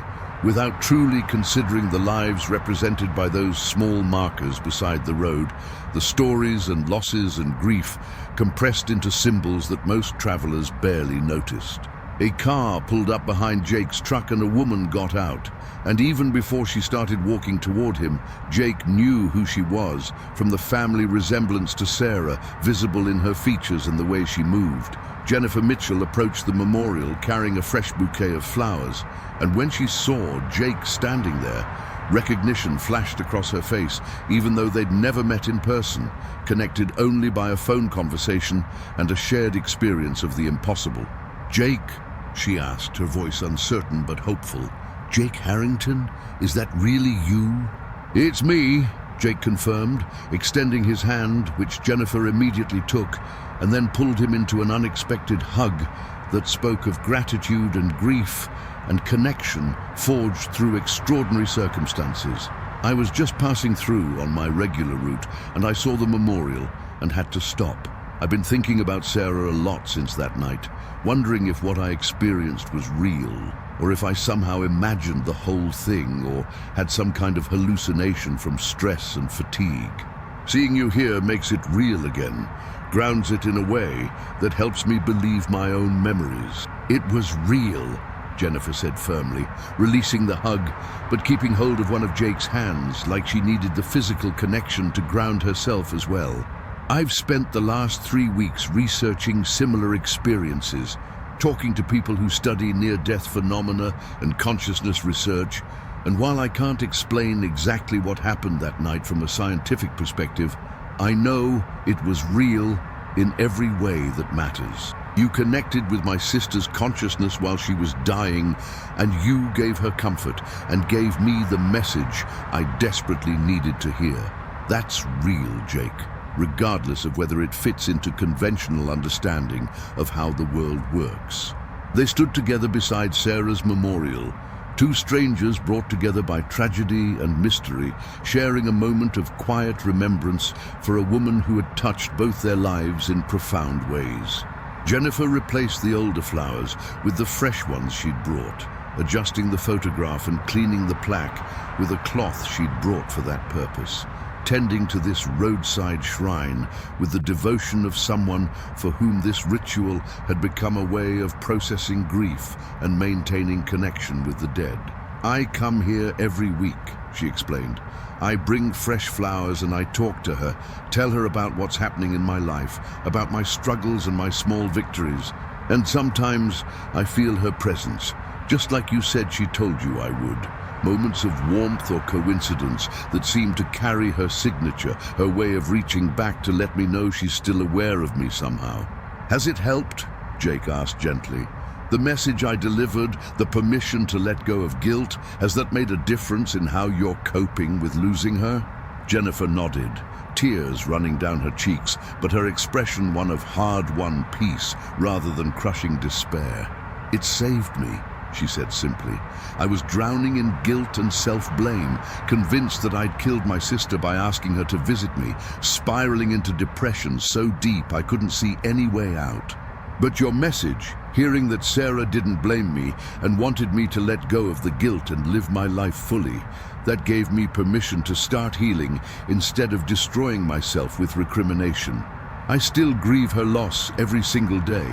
without truly considering the lives represented by those small markers beside the road, the stories and losses and grief compressed into symbols that most travelers barely noticed. A car pulled up behind Jake's truck and a woman got out, and even before she started walking toward him, Jake knew who she was from the family resemblance to Sarah visible in her features and the way she moved. Jennifer Mitchell approached the memorial carrying a fresh bouquet of flowers, and when she saw Jake standing there, recognition flashed across her face, even though they'd never met in person, connected only by a phone conversation and a shared experience of the impossible. "Jake?" she asked, her voice uncertain but hopeful. "Jake Harrington? Is that really you?" "It's me," Jake confirmed, extending his hand, which Jennifer immediately took, and then pulled him into an unexpected hug that spoke of gratitude and grief and connection forged through extraordinary circumstances. "I was just passing through on my regular route, and I saw the memorial and had to stop. I've been thinking about Sarah a lot since that night, wondering if what I experienced was real, or if I somehow imagined the whole thing, or had some kind of hallucination from stress and fatigue. Seeing you here makes it real again, grounds it in a way that helps me believe my own memories." "It was real," Jennifer said firmly, releasing the hug, but keeping hold of one of Jake's hands like she needed the physical connection to ground herself as well. "I've spent the last 3 weeks researching similar experiences, talking to people who study near-death phenomena and consciousness research, and while I can't explain exactly what happened that night from a scientific perspective, I know it was real in every way that matters. You connected with my sister's consciousness while she was dying, and you gave her comfort and gave me the message I desperately needed to hear. That's real, Jake, regardless of whether it fits into conventional understanding of how the world works." They stood together beside Sarah's memorial, two strangers brought together by tragedy and mystery, sharing a moment of quiet remembrance for a woman who had touched both their lives in profound ways. Jennifer replaced the older flowers with the fresh ones she'd brought, adjusting the photograph and cleaning the plaque with a cloth she'd brought for that purpose, tending to this roadside shrine with the devotion of someone for whom this ritual had become a way of processing grief and maintaining connection with the dead. "I come here every week," she explained. "I bring fresh flowers and I talk to her, tell her about what's happening in my life, about my struggles and my small victories. And sometimes I feel her presence, just like you said she told you I would. Moments of warmth or coincidence that seem to carry her signature, her way of reaching back to let me know she's still aware of me somehow." "Has it helped?" Jake asked gently, The message I delivered, the permission to let go of guilt, has that made a difference in how you're coping with losing her? Jennifer nodded, tears running down her cheeks, but her expression one of hard-won peace rather than crushing despair. It saved me, she said simply. I was drowning in guilt and self-blame, convinced that I'd killed my sister by asking her to visit me, spiraling into depression so deep I couldn't see any way out. But your message, hearing that Sarah didn't blame me and wanted me to let go of the guilt and live my life fully, that gave me permission to start healing instead of destroying myself with recrimination. I still grieve her loss every single day,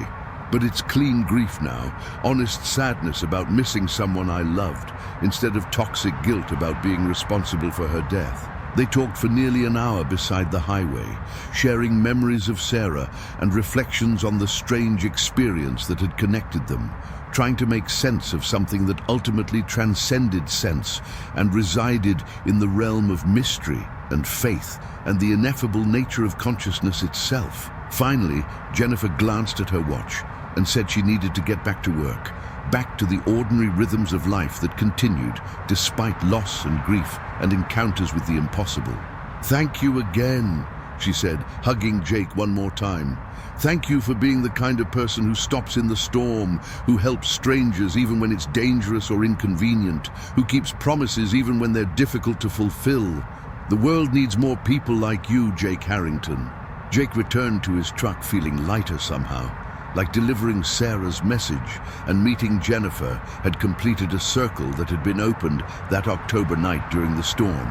but it's clean grief now, honest sadness about missing someone I loved, instead of toxic guilt about being responsible for her death. They talked for nearly an hour beside the highway, sharing memories of Sarah and reflections on the strange experience that had connected them, trying to make sense of something that ultimately transcended sense and resided in the realm of mystery and faith and the ineffable nature of consciousness itself. Finally, Jennifer glanced at her watch and said she needed to get back to work, back to the ordinary rhythms of life that continued despite loss and grief and encounters with the impossible. "Thank you again," she said, hugging Jake one more time. "Thank you for being the kind of person who stops in the storm, who helps strangers even when it's dangerous or inconvenient, who keeps promises even when they're difficult to fulfill. The world needs more people like you, Jake Harrington." Jake returned to his truck feeling lighter somehow, like delivering Sarah's message and meeting Jennifer had completed a circle that had been opened that October night during the storm.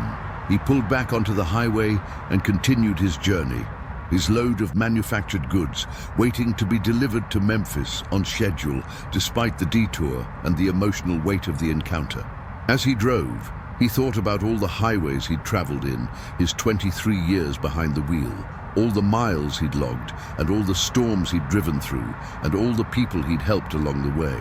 He pulled back onto the highway and continued his journey, his load of manufactured goods waiting to be delivered to Memphis on schedule despite the detour and the emotional weight of the encounter. As he drove, he thought about all the highways he'd traveled in, his 23 years behind the wheel, all the miles he'd logged, and all the storms he'd driven through, and all the people he'd helped along the way.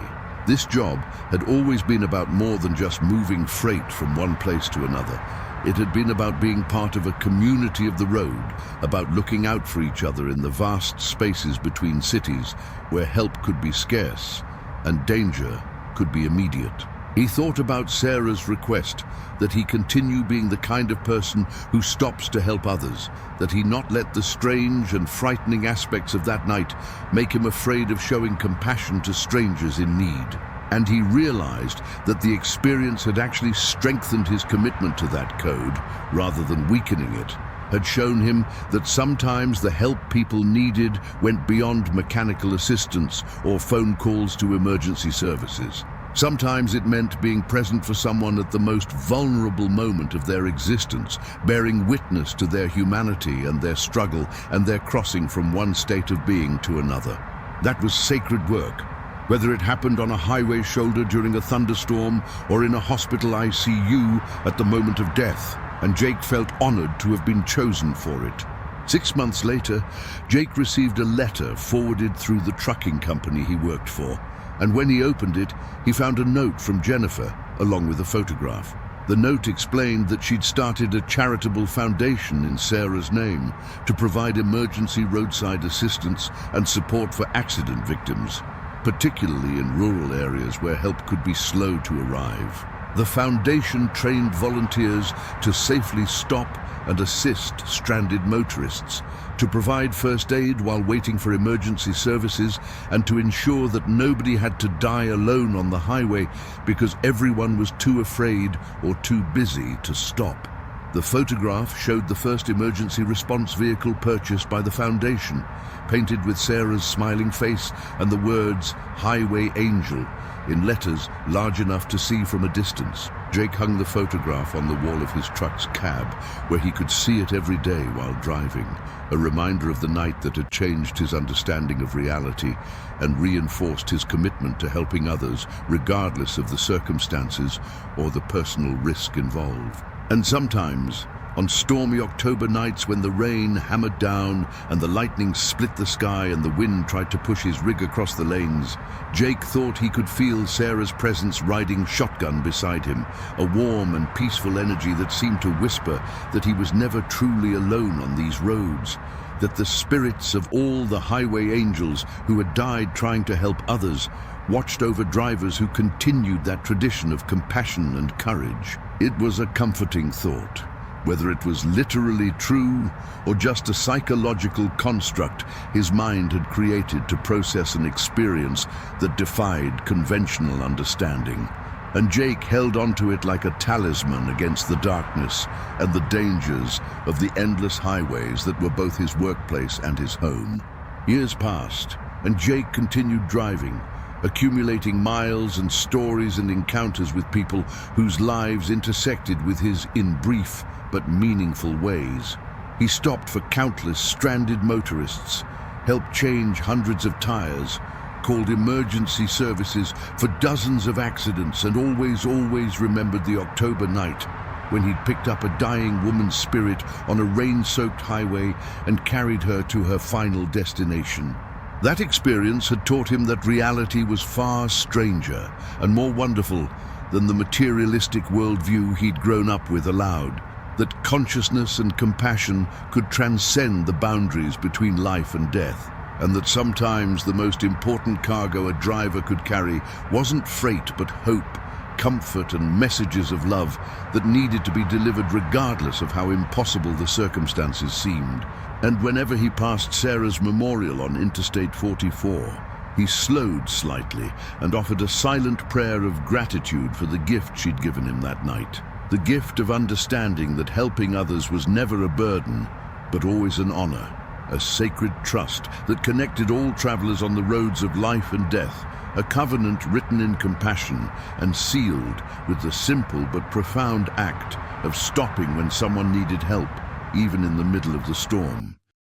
This job had always been about more than just moving freight from one place to another. It had been about being part of a community of the road, about looking out for each other in the vast spaces between cities where help could be scarce and danger could be immediate. He thought about Sarah's request that he continue being the kind of person who stops to help others, that he not let the strange and frightening aspects of that night make him afraid of showing compassion to strangers in need. And he realized that the experience had actually strengthened his commitment to that code rather than weakening it, had shown him that sometimes the help people needed went beyond mechanical assistance or phone calls to emergency services. Sometimes it meant being present for someone at the most vulnerable moment of their existence, bearing witness to their humanity and their struggle and their crossing from one state of being to another. That was sacred work, whether it happened on a highway shoulder during a thunderstorm or in a hospital ICU at the moment of death, and Jake felt honored to have been chosen for it. 6 months later, Jake received a letter forwarded through the trucking company he worked for. And when he opened it, he found a note from Jennifer, along with a photograph. The note explained that she'd started a charitable foundation in Sarah's name to provide emergency roadside assistance and support for accident victims, particularly in rural areas where help could be slow to arrive. The foundation trained volunteers to safely stop and assist stranded motorists, to provide first aid while waiting for emergency services, and to ensure that nobody had to die alone on the highway because everyone was too afraid or too busy to stop. The photograph showed the first emergency response vehicle purchased by the foundation, painted with Sarah's smiling face and the words "Highway Angel" in letters large enough to see from a distance. Jake hung the photograph on the wall of his truck's cab, where he could see it every day while driving, a reminder of the night that had changed his understanding of reality and reinforced his commitment to helping others, regardless of the circumstances or the personal risk involved. And sometimes, on stormy October nights when the rain hammered down and the lightning split the sky and the wind tried to push his rig across the lanes, Jake thought he could feel Sarah's presence riding shotgun beside him, a warm and peaceful energy that seemed to whisper that he was never truly alone on these roads. that the spirits of all the highway angels who had died trying to help others watched over drivers who continued that tradition of compassion and courage. It was a comforting thought. Whether it was literally true or just a psychological construct his mind had created to process an experience that defied conventional understanding. And Jake held onto it like a talisman against the darkness and the dangers of the endless highways that were both his workplace and his home. Years passed, and Jake continued driving, accumulating miles and stories and encounters with people whose lives intersected with his in brief but meaningful ways. He stopped for countless stranded motorists, helped change hundreds of tires, called emergency services for dozens of accidents, and always remembered the October night when he'd picked up a dying woman's spirit on a rain-soaked highway and carried her to her final destination. That experience had taught him that reality was far stranger and more wonderful than the materialistic worldview he'd grown up with allowed, that consciousness and compassion could transcend the boundaries between life and death, and that sometimes the most important cargo a driver could carry wasn't freight but hope, comfort and messages of love that needed to be delivered regardless of how impossible the circumstances seemed. And whenever he passed Sarah's memorial on Interstate 44, he slowed slightly and offered a silent prayer of gratitude for the gift she'd given him that night. The gift of understanding that helping others was never a burden, but always an honor, a sacred trust that connected all travelers on the roads of life and death, a covenant written in compassion and sealed with the simple but profound act of stopping when someone needed help, even in the middle of the storm.